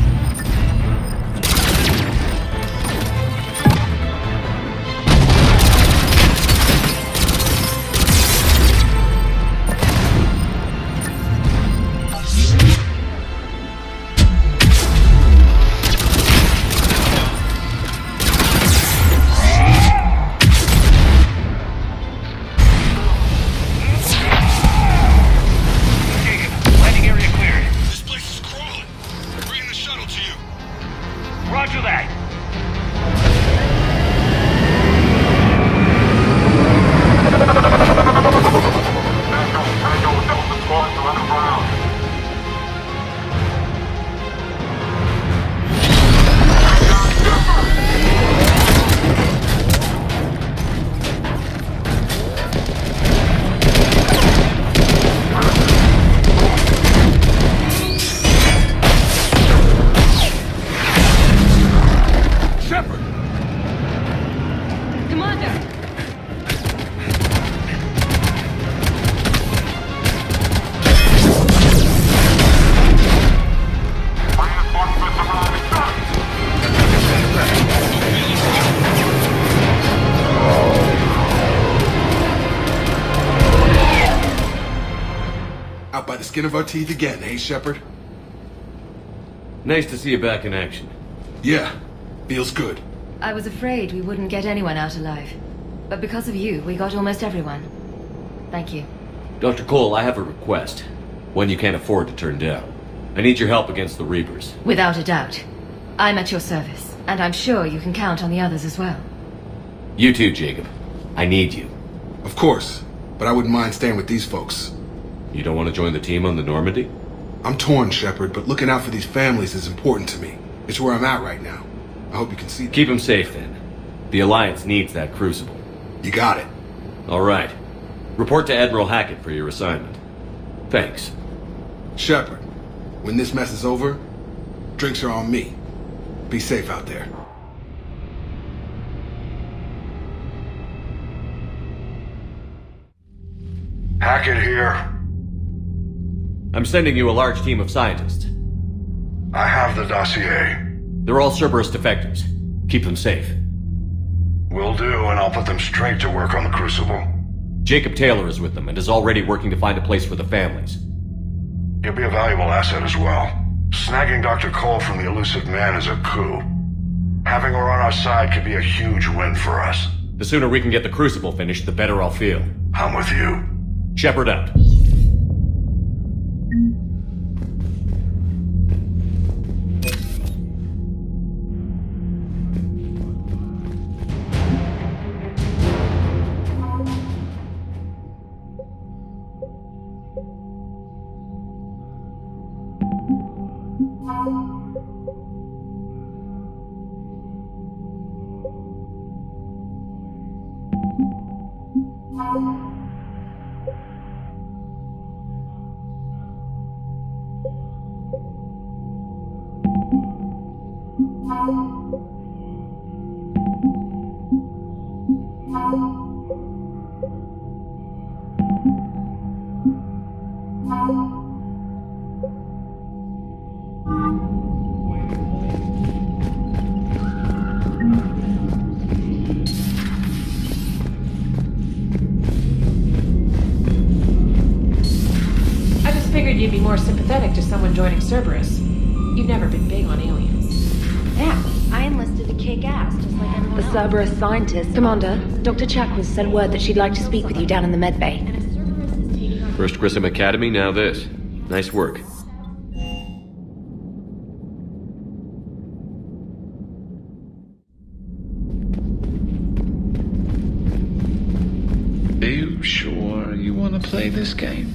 S12: Landing area cleared.
S2: This place is crawling. Bringing the shuttle to you.
S12: Roger that.
S2: Shepard!
S16: Commander!
S2: Out by the skin of our teeth again, eh, Shepard?
S9: Nice to see you back in action.
S2: Yeah, feels good.
S19: I was afraid we wouldn't get anyone out alive. But because of you, we got almost everyone. Thank you.
S9: Dr. Cole, I have a request. One you can't afford to turn down. I need your help against the Reapers.
S19: Without a doubt. I'm at your service, and I'm sure you can count on the others as well.
S9: You too, Jacob. I need you.
S2: Of course, but I wouldn't mind staying with these folks.
S9: You don't want to join the team on the Normandy?
S2: I'm torn, Shepard, but looking out for these families is important to me. It's where I'm at right now. I hope you can see that.
S9: Keep them safe, then. The Alliance needs that crucible.
S2: You got it.
S9: All right. Report to Admiral Hackett for your assignment. Thanks.
S2: Shepard, when this mess is over, drinks are on me. Be safe out there.
S3: Hackett here.
S9: I'm sending you a large team of scientists.
S3: I have the dossier.
S9: They're all Cerberus defectors. Keep them safe.
S3: Will do, and I'll put them straight to work on the Crucible.
S9: Jacob Taylor is with them and is already working to find a place for the families.
S3: He'll be a valuable asset as well. Snagging Dr. Cole from the elusive man is a coup. Having her on our side could be a huge win for us.
S1: The sooner we can get the Crucible finished, the better I'll feel.
S3: I'm with you.
S1: Shepard out.
S8: You'd be more sympathetic to someone joining Cerberus. You've never been big on aliens.
S22: Yeah, I enlisted to kick ass, just like everyone else. The Cerberus scientist. Commander, Dr. Chakwas sent word that she'd like to speak with you down in the medbay.
S1: First Grissom Academy, now this. Nice work.
S10: Are you sure you want to play this game?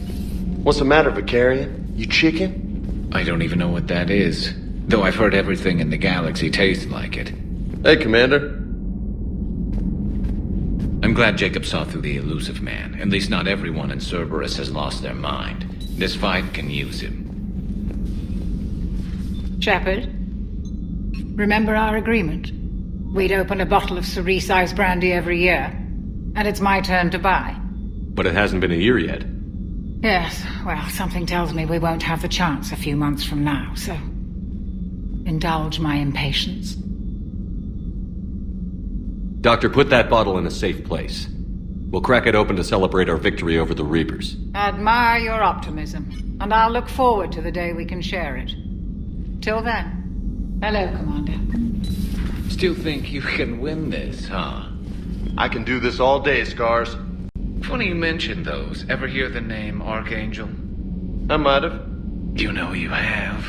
S7: What's the matter, Vicarian? You chicken?
S10: I don't even know what that is. Though I've heard everything in the galaxy tastes like it.
S7: Hey, Commander.
S10: I'm glad Jacob saw through the elusive man. At least not everyone in Cerberus has lost their mind. This fight can use him.
S17: Shepard, remember our agreement? We'd open a bottle of cerise ice brandy every year. And it's my turn to buy.
S1: But it hasn't been a year yet.
S17: Yes, well, something tells me we won't have the chance a few months from now, so... indulge my impatience.
S1: Doctor, put that bottle in a safe place. We'll crack it open to celebrate our victory over the Reapers.
S17: Admire your optimism, and I'll look forward to the day we can share it. Till then, hello, Commander.
S10: Still think you can win this, huh?
S7: I can do this all day, Scars.
S10: Funny you mention those. Ever hear the name Archangel?
S7: I might have.
S10: You know you have.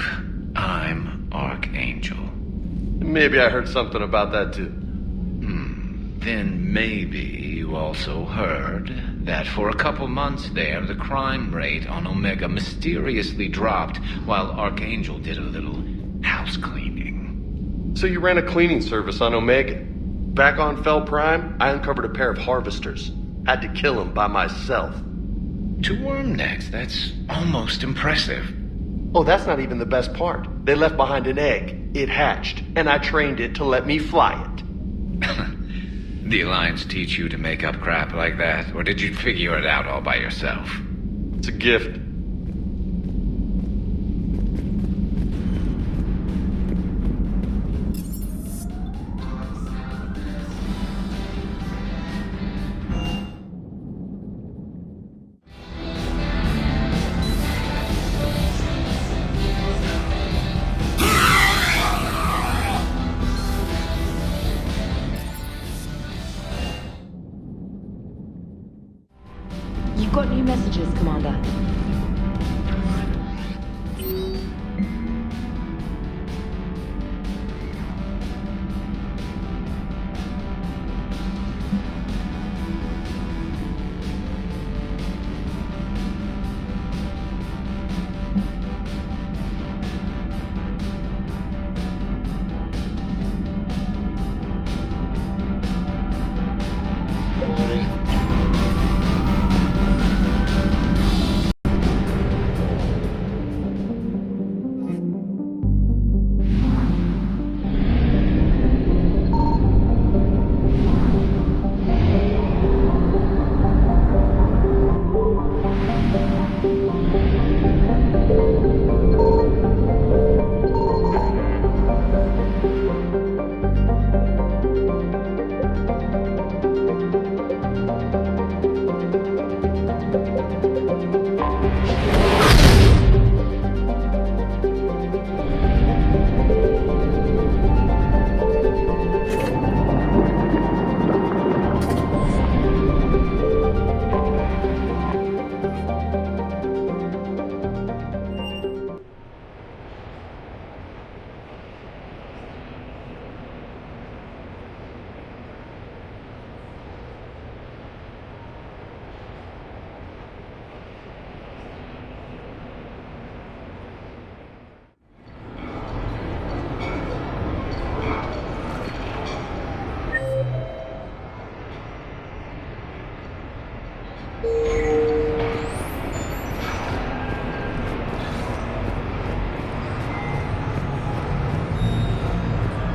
S10: I'm Archangel.
S7: Maybe I heard something about that too.
S10: Then maybe you also heard that for a couple months there, the crime rate on Omega mysteriously dropped while Archangel did a little house cleaning.
S7: So you ran a cleaning service on Omega. Back on Fel Prime, I uncovered a pair of harvesters. Had to kill them by myself.
S10: 2 worm necks, that's almost impressive.
S7: Oh, that's not even the best part. They left behind an egg. It hatched, and I trained it to let me fly it.
S10: The Alliance teach you to make up crap like that, or did you figure it out all by yourself?
S7: It's a gift.
S22: You've got new messages, Commander.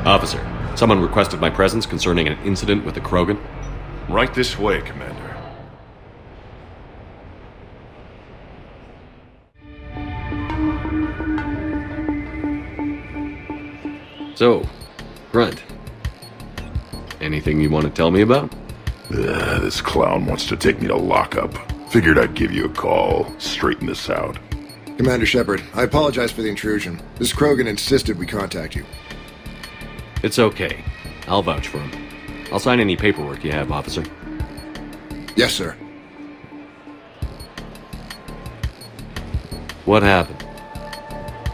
S1: Officer, someone requested my presence concerning an incident with the Krogan.
S5: Right this way, Commander.
S1: So, Grunt. Anything you want to tell me about?
S5: This clown wants to take me to lockup. Figured I'd give you a call, straighten this out.
S13: Commander Shepard, I apologize for the intrusion. This Krogan insisted we contact you.
S1: It's okay. I'll vouch for him. I'll sign any paperwork you have, officer.
S13: Yes, sir.
S1: What happened?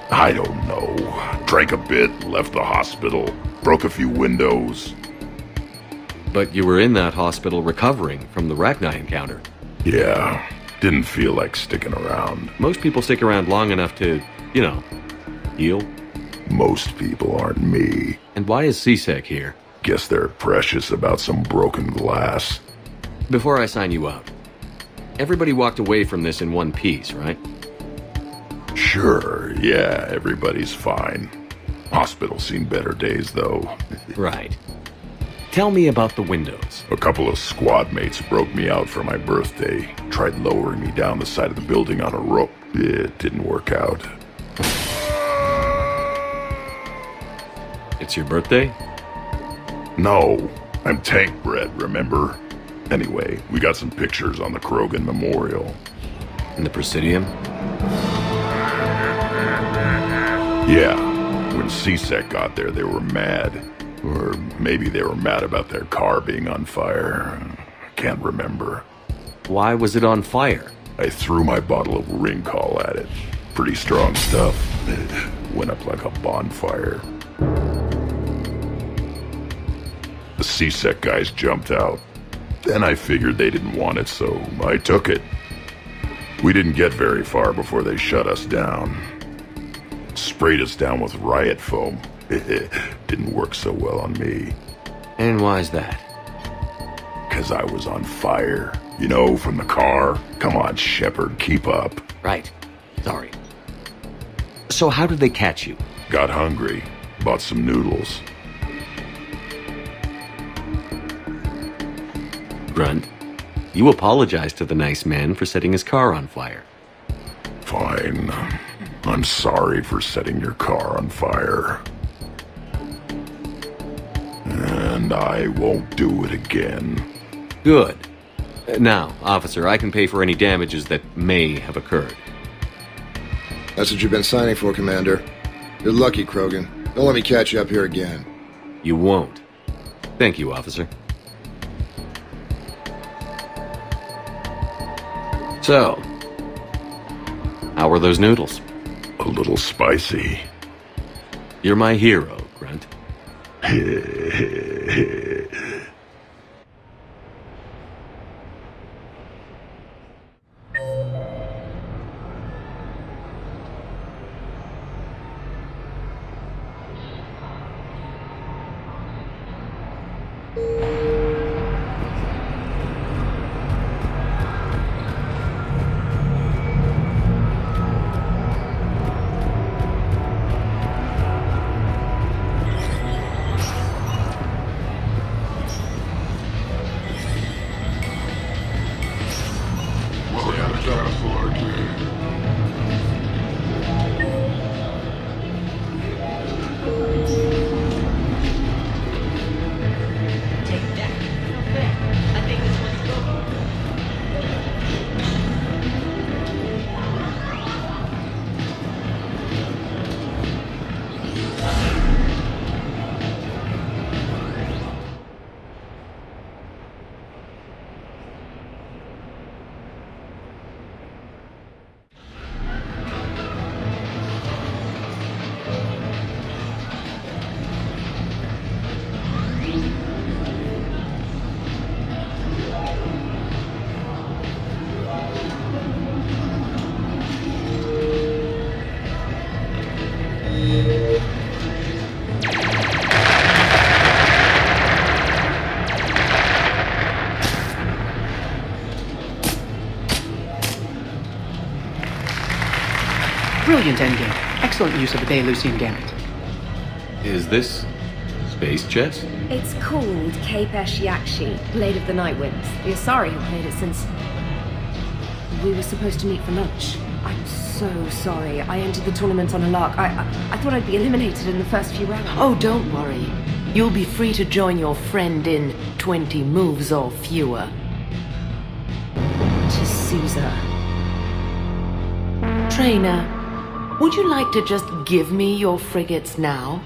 S5: I don't know. Drank a bit, left the hospital, broke a few windows.
S1: But you were in that hospital recovering from the Rachni encounter.
S5: Yeah, didn't feel like sticking around.
S1: Most people stick around long enough to, you know, heal.
S5: Most people aren't me.
S1: And why is CSEC here?
S5: Guess they're precious about some broken glass.
S1: Before I sign you up, everybody walked away from this in one piece, right?
S5: Sure, yeah, everybody's fine. Hospital's seen better days, though.
S1: Right. Tell me about the windows.
S5: A couple of squad mates broke me out for my birthday. Tried lowering me down the side of the building on a rope. It didn't work out.
S1: It's your birthday?
S5: No, I'm tank bred, remember? Anyway, we got some pictures on the Krogan Memorial.
S1: In the Presidium?
S5: Yeah, when CSEC got there, they were mad. Or maybe they were mad about their car being on fire. Can't remember.
S1: Why was it on fire?
S5: I threw my bottle of Ringcall at it. Pretty strong stuff. It went up like a bonfire. The CSEC guys jumped out. Then I figured they didn't want it, so I took it. We didn't get very far before they shut us down. Sprayed us down with riot foam. Didn't work so well on me.
S1: And why's that?
S5: 'Cause I was on fire. You know, from the car. Come on, Shepard, keep up.
S1: Right. Sorry. So how did they catch you?
S5: Got hungry. Bought some noodles.
S1: Grunt, you apologized to the nice man for setting his car on fire.
S5: Fine. I'm sorry for setting your car on fire. And I won't do it again.
S1: Good. Now, officer, I can pay for any damages that may have occurred.
S13: That's what you've been signing for, Commander. You're lucky, Krogan. Don't let me catch you up here again.
S1: You won't. Thank you, officer. So, how were those noodles?
S5: A little spicy.
S1: You're my hero, Grunt.
S23: Brilliant endgame. Excellent use of the Belarusian gambit.
S1: Is this Space chess?
S22: It's called Cape Yakshi, Blade of the Night Winds. The Asari have played it since... we were supposed to meet for lunch. I'm so sorry. I entered the tournament on a lark. I thought I'd be eliminated in the first few rounds.
S14: Oh, don't worry. You'll be free to join your friend in 20 moves or fewer.
S22: To Caesar.
S14: Trainer, would you like to just give me your frigates now?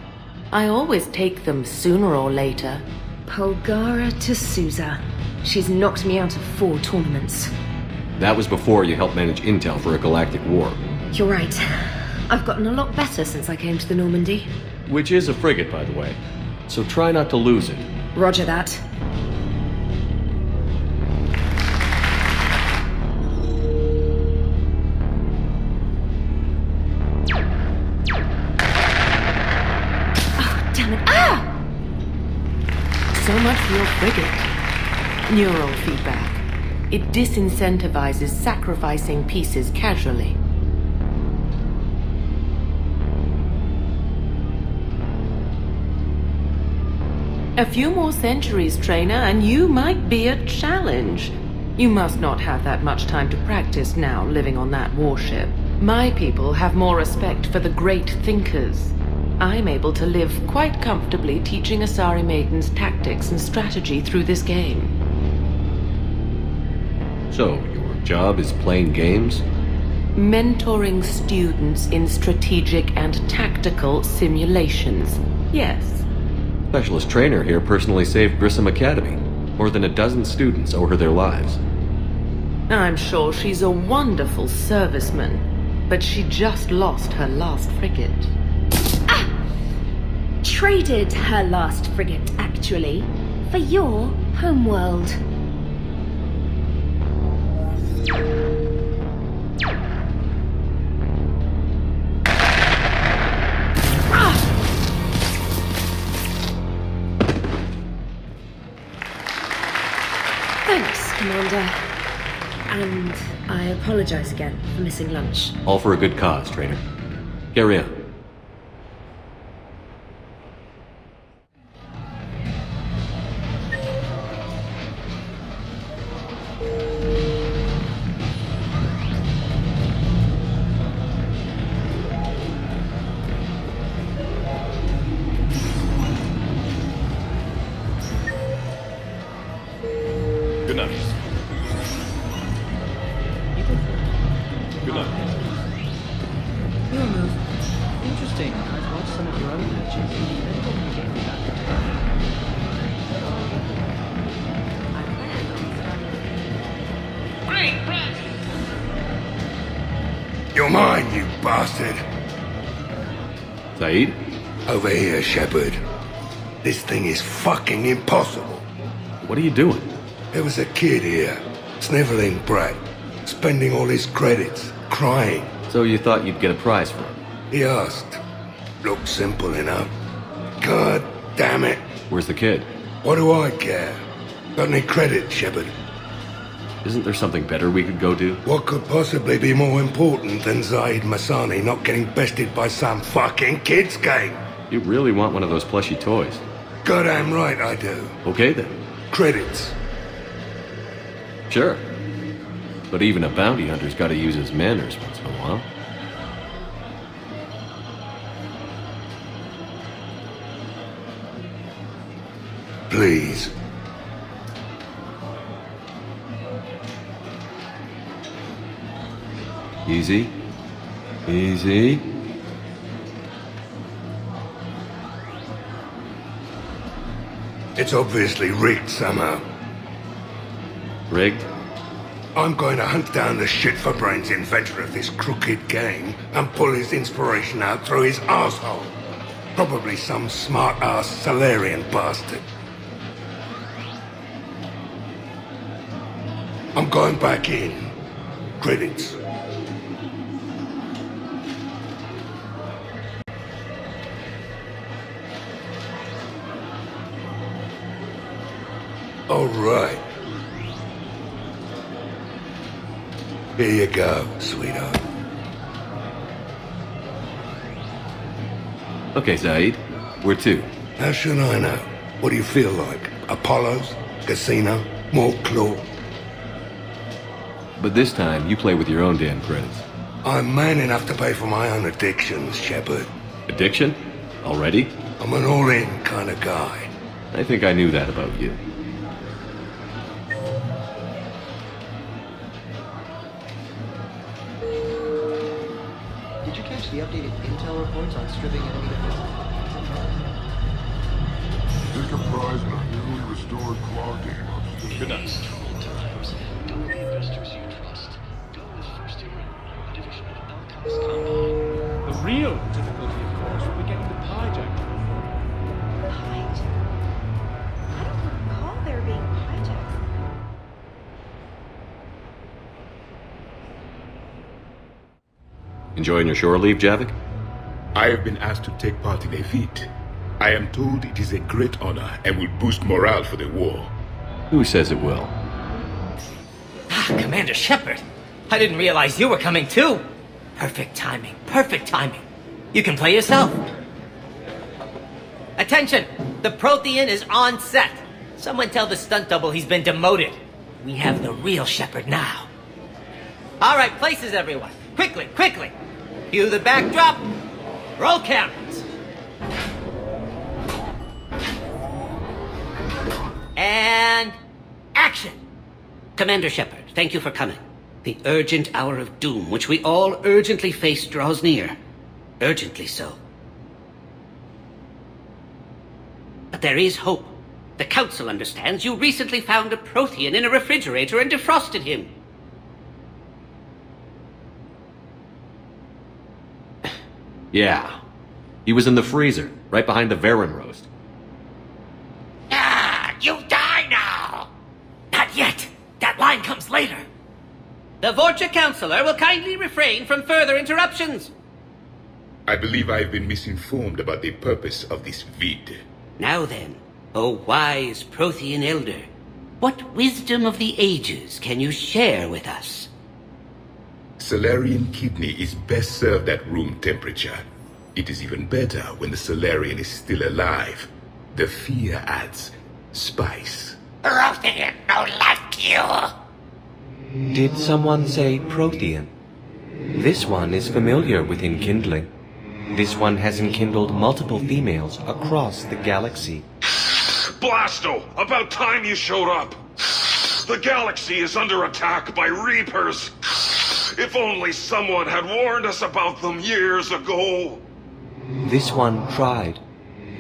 S14: I always take them sooner or later.
S22: Polgara to Sousa. She's knocked me out of 4 tournaments.
S1: That was before you helped manage intel for a galactic war.
S22: You're right. I've gotten a lot better since I came to the Normandy.
S1: Which is a frigate, by the way. So try not to lose it.
S22: Roger that. Oh, damn it. Ah!
S14: So much for your frigate. Neural feedback. It disincentivizes sacrificing pieces casually. A few more centuries, Trainer, and you might be a challenge. You must not have that much time to practice now, living on that warship. My people have more respect for the great thinkers. I'm able to live quite comfortably teaching Asari maidens tactics and strategy through this game.
S1: So, your job is playing games?
S14: Mentoring students in strategic and tactical simulations. Yes.
S1: Specialist trainer here personally saved Grissom Academy. More than a dozen students owe her their lives.
S14: I'm sure she's a wonderful serviceman, but she just lost her last frigate.
S22: Ah! Traded her last frigate, actually, for your homeworld. Thanks, Commander. And I apologize again for missing lunch.
S1: All for a good cause, trainer. Carry on.
S5: Good night. Good night.
S15: Your move. Interesting. I've watched some of your own matches.
S3: Great, You're mine, you bastard.
S1: Saeed?
S3: Over here, Shepard. This thing is fucking impossible.
S1: What are you doing?
S3: There was a kid here, sniveling brat, spending all his credits, crying.
S1: So you thought you'd get a prize for him?
S3: He asked. Looked simple enough. God damn it.
S1: Where's the kid?
S3: What do I care? Got any credit, Shepard?
S1: Isn't there something better we could go do?
S3: What could possibly be more important than Zaid Masani not getting bested by some fucking kids game?
S1: You really want one of those plushy toys?
S3: Goddamn right I do.
S1: Okay then.
S3: Credits.
S1: Sure. But even a bounty hunter's gotta use his manners once in a while.
S3: Please.
S1: Easy. Easy.
S3: It's obviously rigged somehow.
S1: Rigged?
S3: I'm going to hunt down the shit-for-brains inventor of this crooked game and pull his inspiration out through his asshole. Probably some smart-ass Salarian bastard. I'm going back in. Credits. All right. Here you go, sweetheart.
S1: Okay, Zaid. Where to?
S3: How should I know? What do you feel like? Apollo's? Casino? More claw?
S1: But this time, you play with your own damn credits.
S3: I'm man enough to pay for my own addictions, Shepard.
S1: Addiction? Already?
S3: I'm an all-in kind of guy.
S1: I think I knew that about you.
S15: Did you catch the updated intel reports on stripping enemy defenses?
S11: Take a prize in a newly restored claw game.
S1: Good night.
S12: The real difficulty, of course, will be getting the hijack.
S18: I don't recall there being hijacks.
S1: Enjoying your shore leave, Javik?
S5: I have been asked to take part in a feat. I am told it is a great honor and will boost morale for the war.
S1: Who says it will?
S23: Commander Shepard, I didn't realize you were coming too. Perfect timing, perfect timing. You can play yourself. Attention! The Prothean is on set. Someone tell the stunt double he's been demoted. We have the real Shepard now. All right, places everyone. Quickly, quickly. Cue the backdrop. Roll cameras. And action. Commander Shepard, thank you for coming. The urgent hour of doom, which we all urgently face, draws near. Urgently so. But there is hope. The Council understands you recently found a Prothean in a refrigerator and defrosted him.
S1: Yeah. He was in the freezer, right behind the Varen roast.
S23: You die now! Not yet! That line comes later. The Vorcha Counselor will kindly refrain from further interruptions.
S5: I believe I have been misinformed about the purpose of this vid.
S23: Now then, O wise Prothean Elder, what wisdom of the ages can you share with us?
S5: Solarian kidney is best served at room temperature. It is even better when the Solarian is still alive. The fear adds spice.
S23: Prothean don't like you!
S24: Did someone say Prothean? This one is familiar with enkindling. This one has enkindled multiple females across the galaxy.
S12: Blasto! About time you showed up! The galaxy is under attack by Reapers! If only someone had warned us about them years ago!
S24: This one tried.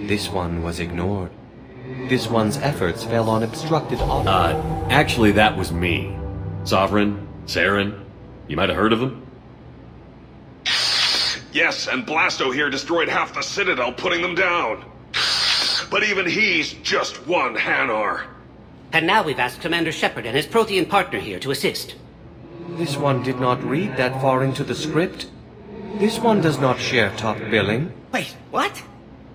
S24: This one was ignored. This one's efforts fell on obstructed
S1: Actually, that was me. Sovereign, Saren, you might have heard of them?
S12: Yes, and Blasto here destroyed half the Citadel, putting them down. But even he's just one Hanar.
S23: And now we've asked Commander Shepard and his Prothean partner here to assist.
S24: This one did not read that far into the script. This one does not share top billing.
S23: Wait, what?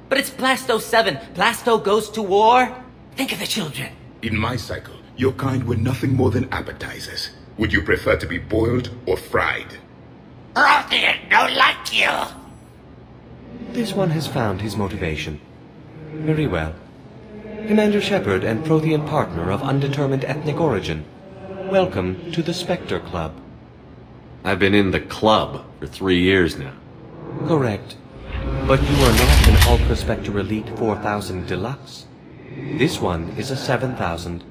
S23: But it's Blasto 7. Blasto goes to war? Think of the children.
S5: In my cycle, your kind were nothing more than appetizers. Would you prefer to be boiled or fried?
S23: Prothean don't like you!
S24: This one has found his motivation. Very well. Commander Shepard and Prothean partner of undetermined ethnic origin. Welcome to the Spectre Club.
S1: I've been in the club for 3 years now.
S24: Correct. But you are not an Ultra Spectre Elite 4000 Deluxe. This one is a 7000.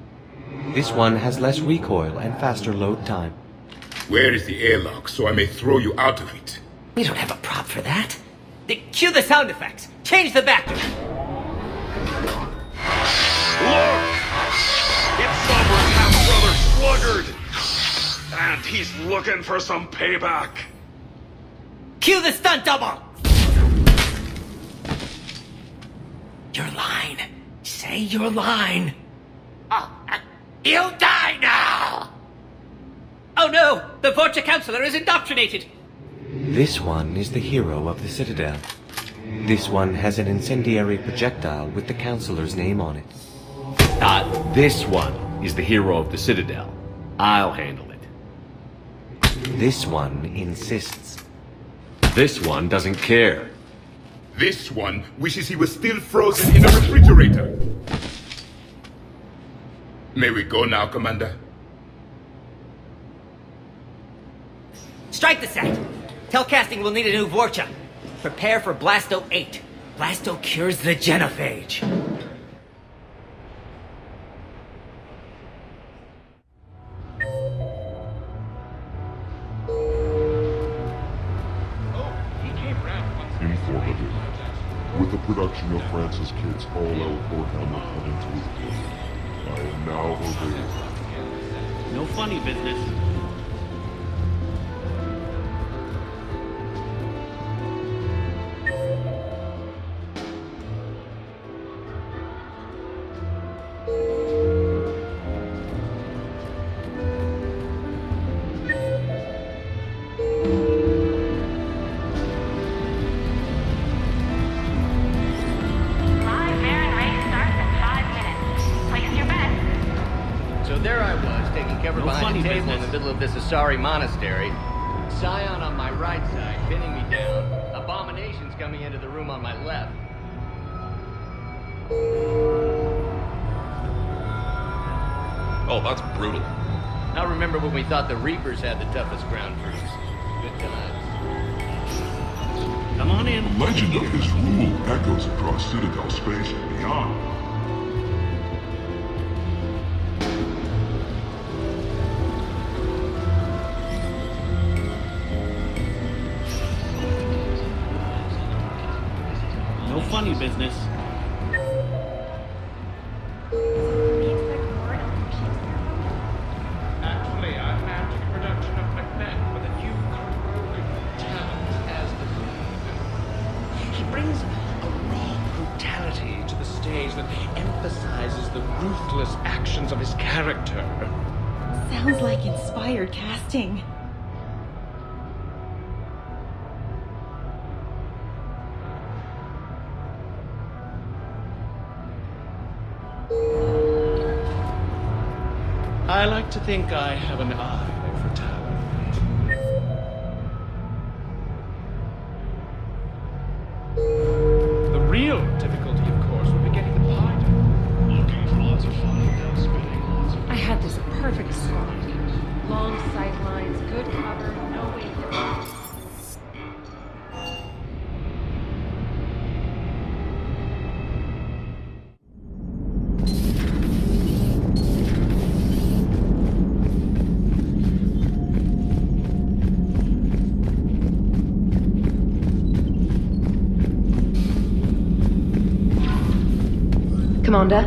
S24: This one has less recoil and faster load time.
S5: Where is the airlock so I may throw you out of it?
S23: We don't have a prop for that. Cue the sound effects. Change the backdrop.
S12: Look! It's Sovereign half-brother Sluggard! And he's looking for some payback.
S23: Cue the stunt double! Your line. Say your line. You'll die now! Oh no! The Vorcha Counselor is indoctrinated!
S24: This one is the hero of the Citadel. This one has an incendiary projectile with the Counselor's name on it.
S1: This one is the hero of the Citadel. I'll handle it.
S24: This one insists.
S1: This one doesn't care.
S11: This one wishes he was still frozen in a refrigerator. May we go now, Commander?
S23: Strike the set! Telcasting will need a new Vorcha. Prepare for Blasto 8. Blasto cures the genophage.
S11: Informative. With the production of Francis Kidd's all-out Warhammer coming to its close, I am now obeying.
S4: No funny business.
S9: This Asari monastery. Scion on my right side, pinning me down. Abominations coming into the room on my left.
S1: Oh, that's brutal.
S9: I remember when we thought the Reapers had the toughest ground troops. Good times.
S4: Come on in.
S11: The legend of his rule echoes across Citadel space and beyond.
S4: Funny business.
S6: Actually, I'm managing a production of Macbeth with a new unrolling talent as the lead. He brings a raw brutality to the stage that emphasizes the ruthless actions of his character.
S18: Sounds like inspired casting.
S4: I like to think I have an eye for talent. The real difficulty, of course, would be getting the pilot. Looking for lots of fun without spinning lots of...
S8: I had this perfect squad. Long sight lines, good cover, no waiting.
S19: Commander?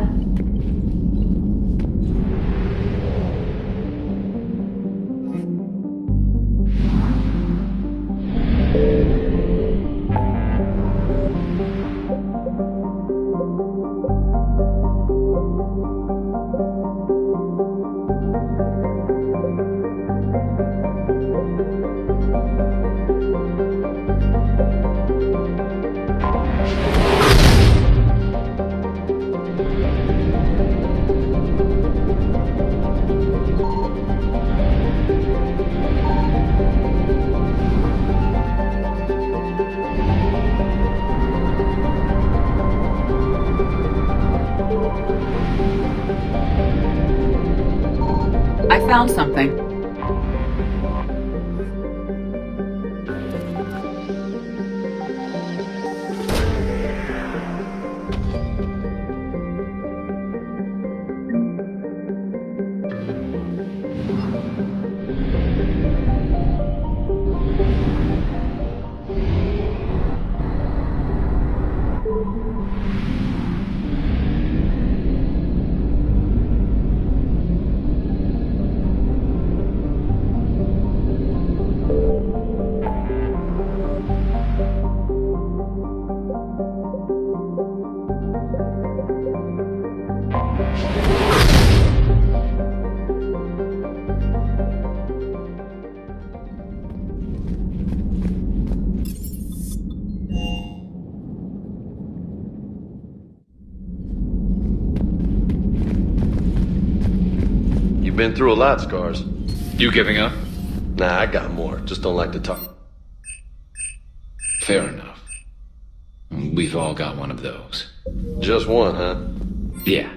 S20: I found something.
S1: You've been through a lot, Scars.
S10: You giving up?
S1: Nah, I got more. Just don't like to talk.
S10: Fair enough. We've all got one of those.
S1: Just one, huh?
S10: Yeah.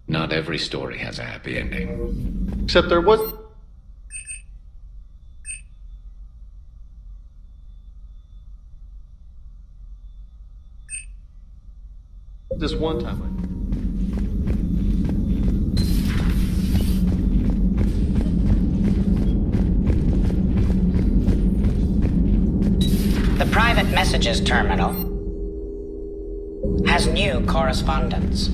S10: Not every story has a happy ending.
S1: Except there was... This one time
S2: The private messages terminal has new correspondence.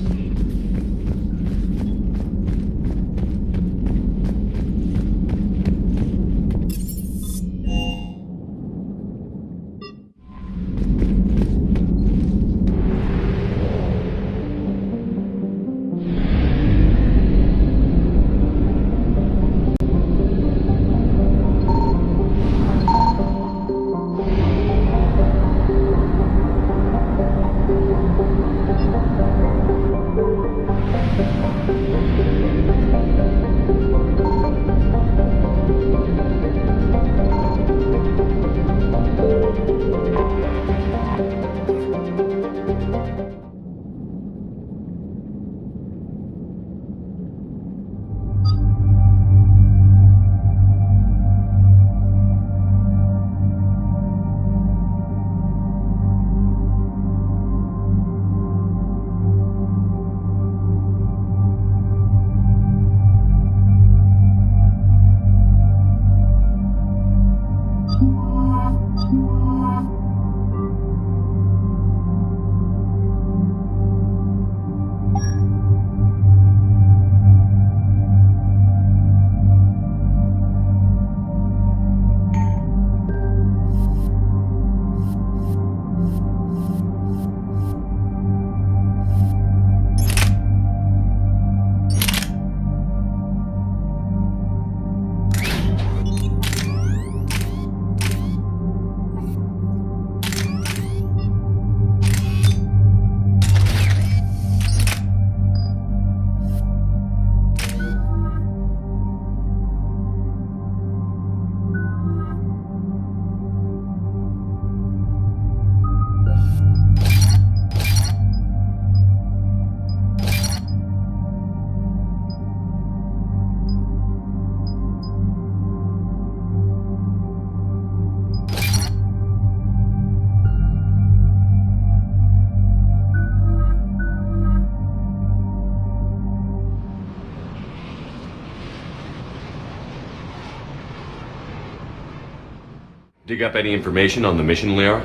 S1: Dig up any information on the mission, Liara?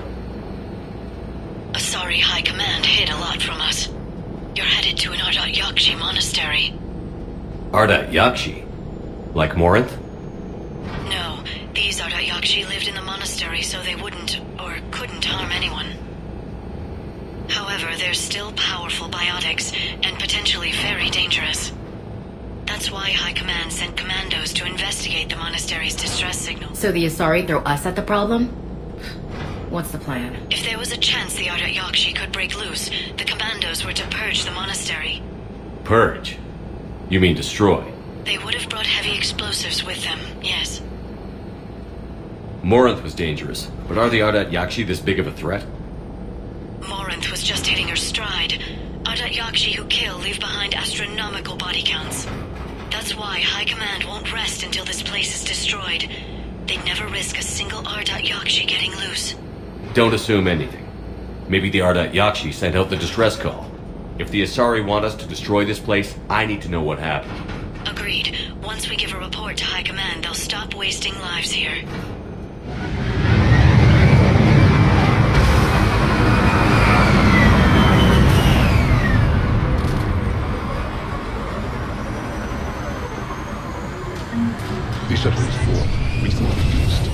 S19: Asari High Command hid a lot from us. You're headed to an Ardat Yakshi monastery.
S1: Ardat Yakshi? Like Morinth?
S19: No, these Ardat Yakshi lived in the monastery so they wouldn't, or couldn't harm anyone. However, they're still powerful biotics, and potentially very dangerous. That's why High Command sent commandos to investigate the monastery's distress signals.
S16: So the Asari throw us at the problem? What's the plan?
S19: If there was a chance the Ardat Yakshi could break loose, the commandos were to purge the monastery.
S1: Purge? You mean destroy?
S19: They would have brought heavy explosives with them, yes.
S1: Morinth was dangerous, but are the Ardat Yakshi this big of a threat?
S19: Morinth was just hitting her stride. Ardat Yakshi who kill leave behind astronomical body counts. That's why High Command won't rest until this place is destroyed. They'd never risk a single Ardat Yakshi getting loose.
S1: Don't assume anything. Maybe the Ardat Yakshi sent out the distress call. If the Asari want us to destroy this place, I need to know what happened.
S19: Agreed. Once we give a report to High Command, they'll stop wasting lives here.
S11: These are these four. We thought used.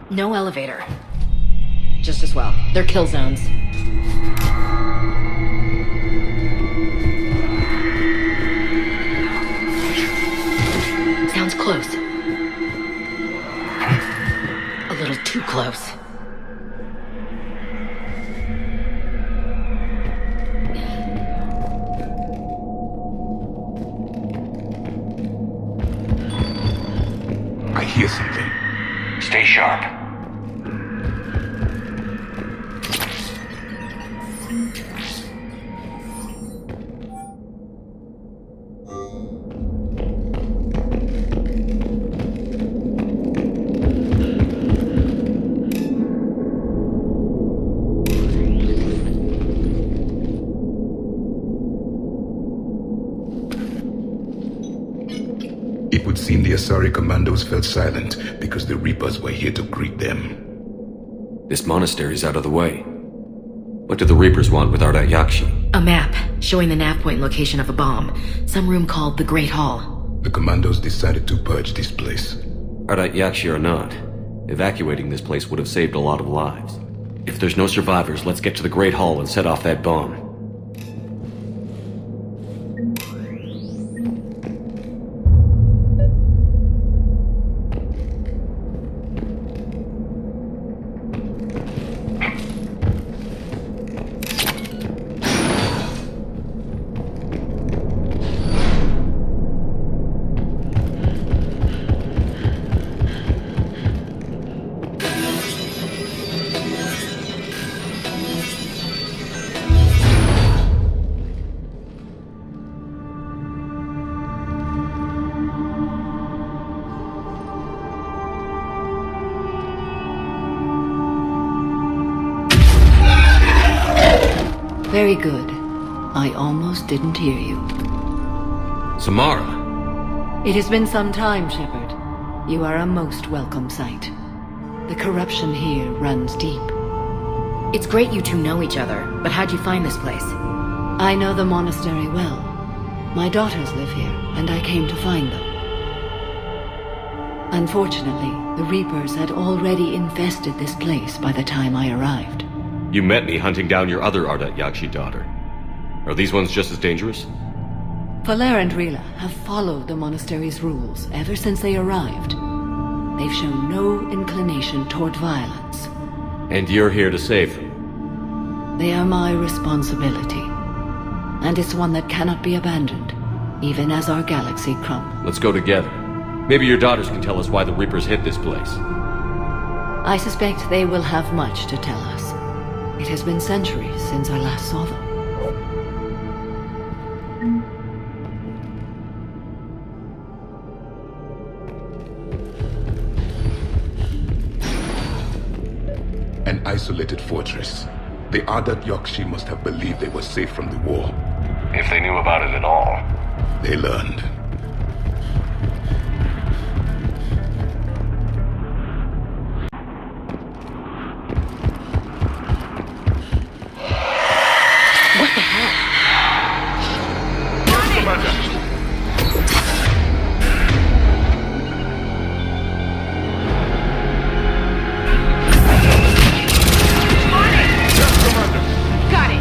S16: No elevator. Just as well. They're kill zones. close. A little too close.
S7: I hear something. Stay sharp. It would seem the Asari commandos fell silent because the Reapers were here to greet them.
S1: This monastery's out of the way. What do the Reapers want with Ardat Yakshi?
S16: A map showing the nav point location of a bomb. Some room called the Great Hall.
S7: The commandos decided to purge this place.
S1: Ardat Yakshi or not, evacuating this place would have saved a lot of lives. If there's no survivors, let's get to the Great Hall and set off that bomb.
S16: Very good. I almost didn't hear you.
S1: Samara!
S16: It has been some time, Shepard. You are a most welcome sight. The corruption here runs deep. It's great you two know each other, but how'd you find this place? I know the monastery well. My daughters live here, and I came to find them. Unfortunately, the Reapers had already infested this place by the time I arrived.
S1: You met me hunting down your other Ardat Yakshi daughter. Are these ones just as dangerous?
S16: Faller and Rila have followed the monastery's rules ever since they arrived. They've shown no inclination toward violence.
S1: And you're here to save them?
S16: They are my responsibility. And it's one that cannot be abandoned, even as our galaxy crumbles.
S1: Let's go together. Maybe your daughters can tell us why the Reapers hit this place.
S16: I suspect they will have much to tell us. It has been centuries since I last saw them.
S7: An isolated fortress. The Ardat Yakshi must have believed they were safe from the war.
S12: If they knew about it at all.
S7: They learned.
S16: What the hell?
S8: Got it.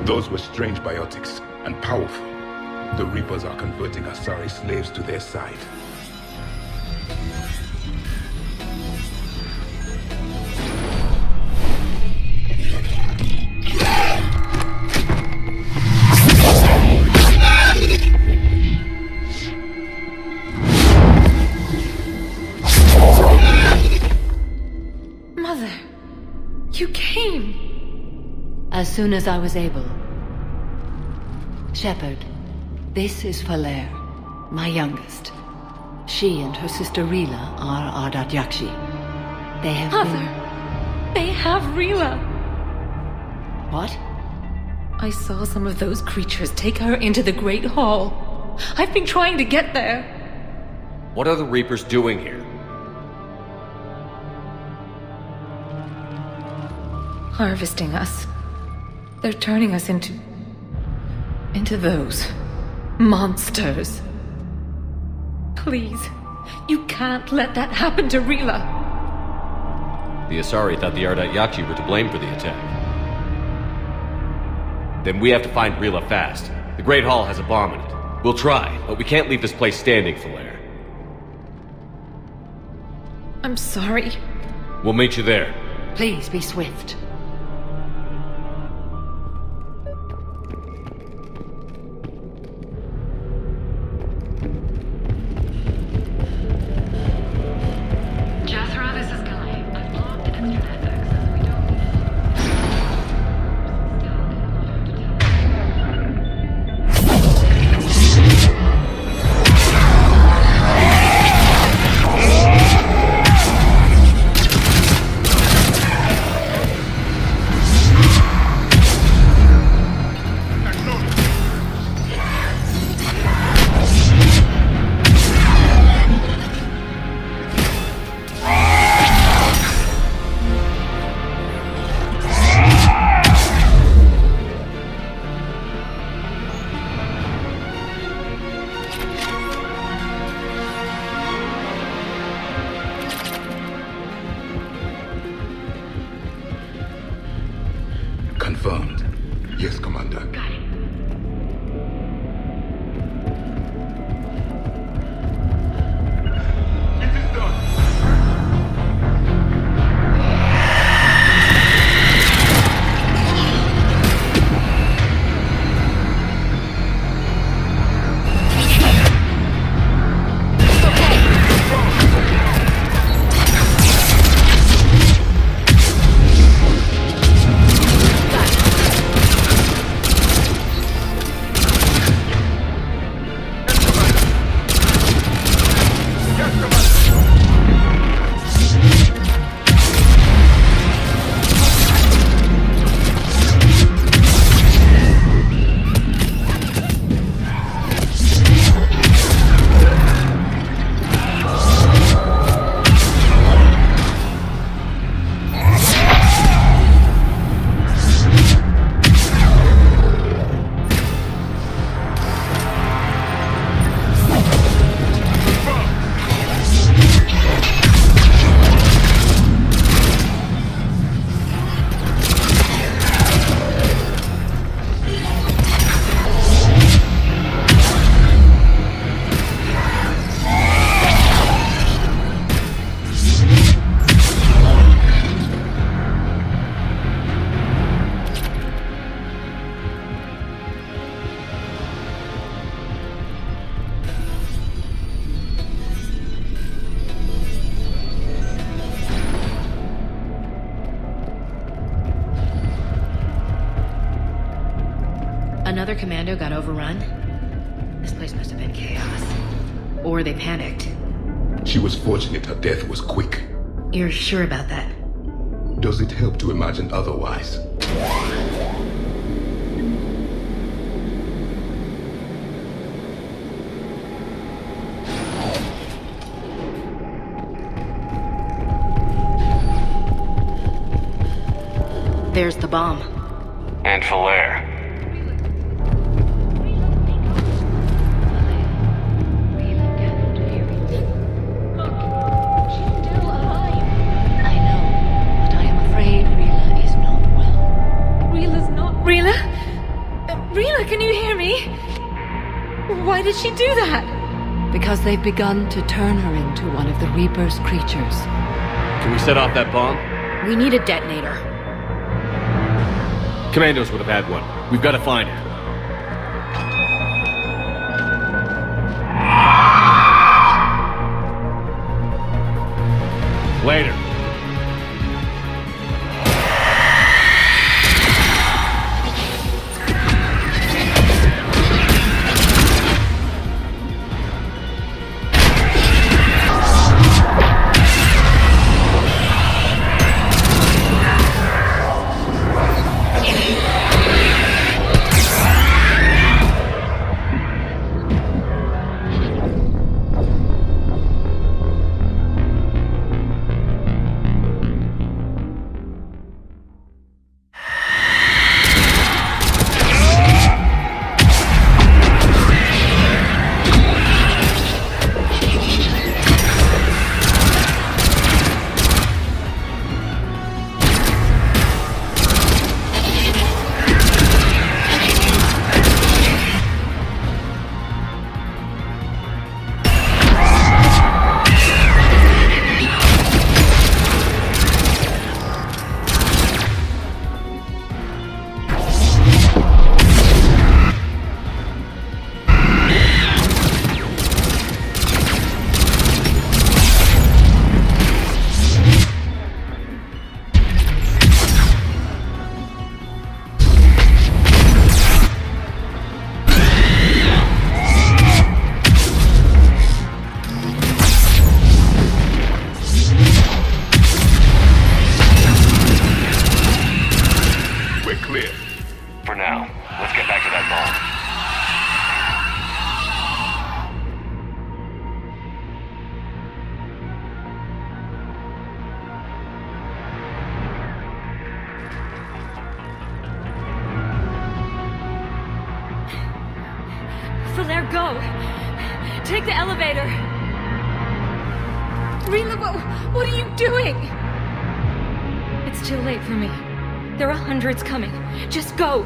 S7: Those were strange biotics, and powerful. The Reapers are converting Asari slaves to their side.
S16: soon as I was able. Shepard, this is Falair, my youngest. She and her sister Rila are Ardat Yakshi. They have
S8: Mother! They have Rila!
S16: What?
S8: I saw some of those creatures take her into the Great Hall. I've been trying to get there.
S1: What are the Reapers doing here?
S8: Harvesting us. They're turning us into those monsters. Please, you can't let that happen to Rila.
S1: The Asari thought the Ardat Yakshi were to blame for the attack. Then we have to find Rila fast. The Great Hall has a bomb in it. We'll try, but we can't leave this place standing, Falair.
S8: I'm sorry.
S1: We'll meet you there.
S16: Please be swift.
S8: Jethro, this is Guy. I've blocked internet access. We don't
S7: Confirmed. Yes, Commander.
S8: Got it.
S16: Another commando got overrun? This place must have been chaos. Or they panicked.
S7: She was fortunate her death was quick.
S16: You're sure about that?
S7: Does it help to imagine otherwise?
S16: There's the bomb.
S1: And Falair.
S8: Rila, can you hear me? Why did she do that?
S16: Because they've begun to turn her into one of the Reaper's creatures.
S1: Can we set off that bomb?
S16: We need a detonator.
S1: Commandos would have had one. We've got to find it. Later.
S19: Falaire, go! Take the elevator! Rila, what are you doing? It's too late for me. There are hundreds coming. Just go!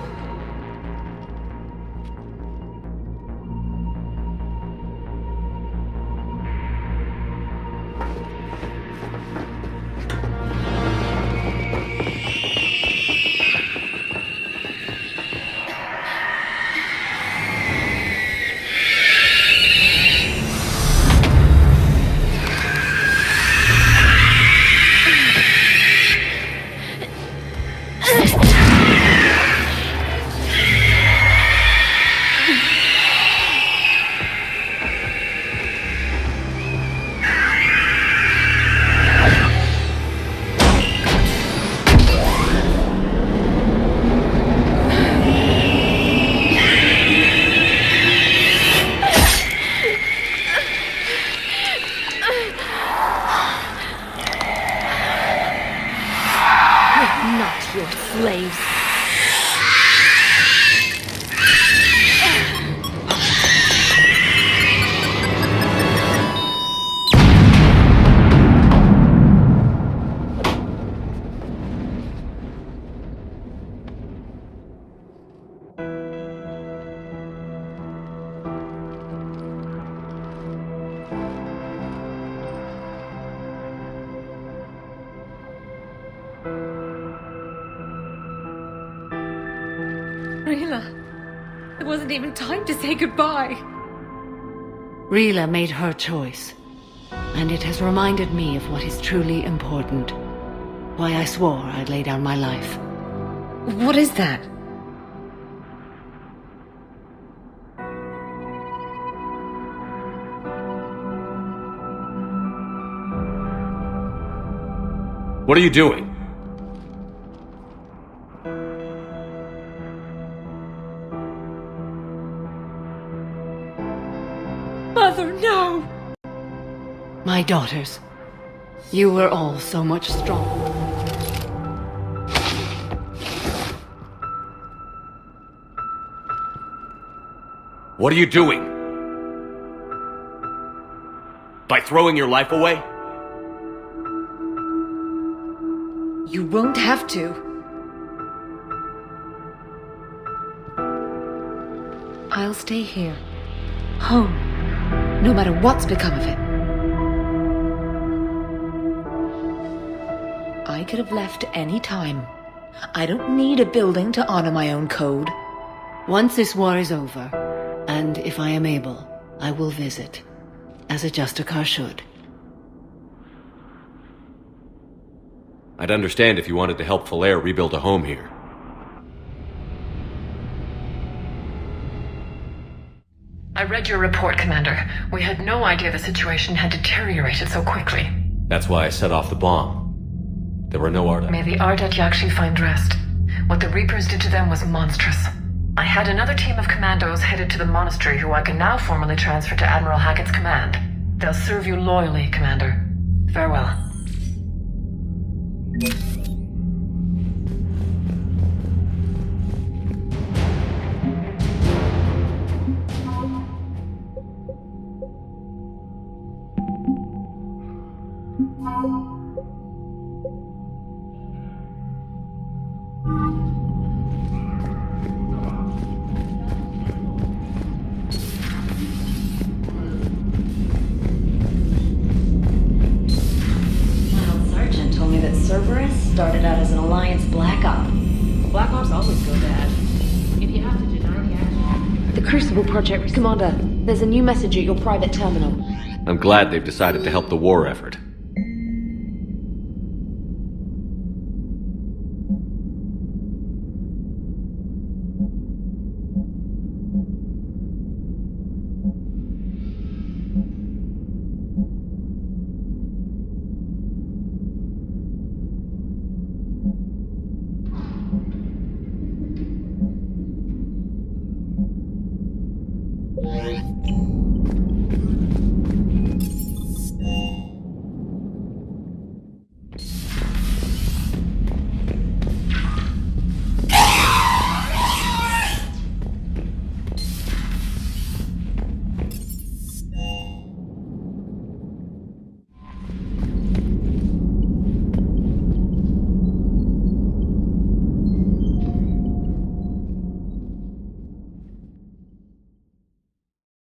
S19: Rila, there wasn't even time to say goodbye.
S16: Rila made her choice, and it has reminded me of what is truly important. Why I swore I'd lay down my life.
S19: What is that?
S1: What are you doing?
S19: Mother, no!
S16: My daughters, you were all so much stronger.
S1: What are you doing? By throwing your life away?
S19: You won't have to. I'll stay here. Home. No matter what's become of it. I could have left any time. I don't need a building to honor my own code.
S16: Once this war is over, and if I am able, I will visit, as a Justicar should.
S1: I'd understand if you wanted to help Falaire rebuild a home here.
S8: I read your report, Commander. We had no idea the situation had deteriorated so quickly.
S1: That's why I set off the bomb. There were no Ardat.
S8: May the Ardat Yakshi find rest. What the Reapers did to them was monstrous. I had another team of commandos headed to the monastery who I can now formally transfer to Admiral Hackett's command. They'll serve you loyally, Commander. Farewell.
S22: Started out as an Alliance Black Op.
S8: Black Ops always go bad. If you have to deny the action...
S22: The Crucible Project, Commander. There's a new message at your private terminal.
S1: I'm glad they've decided to help the war effort.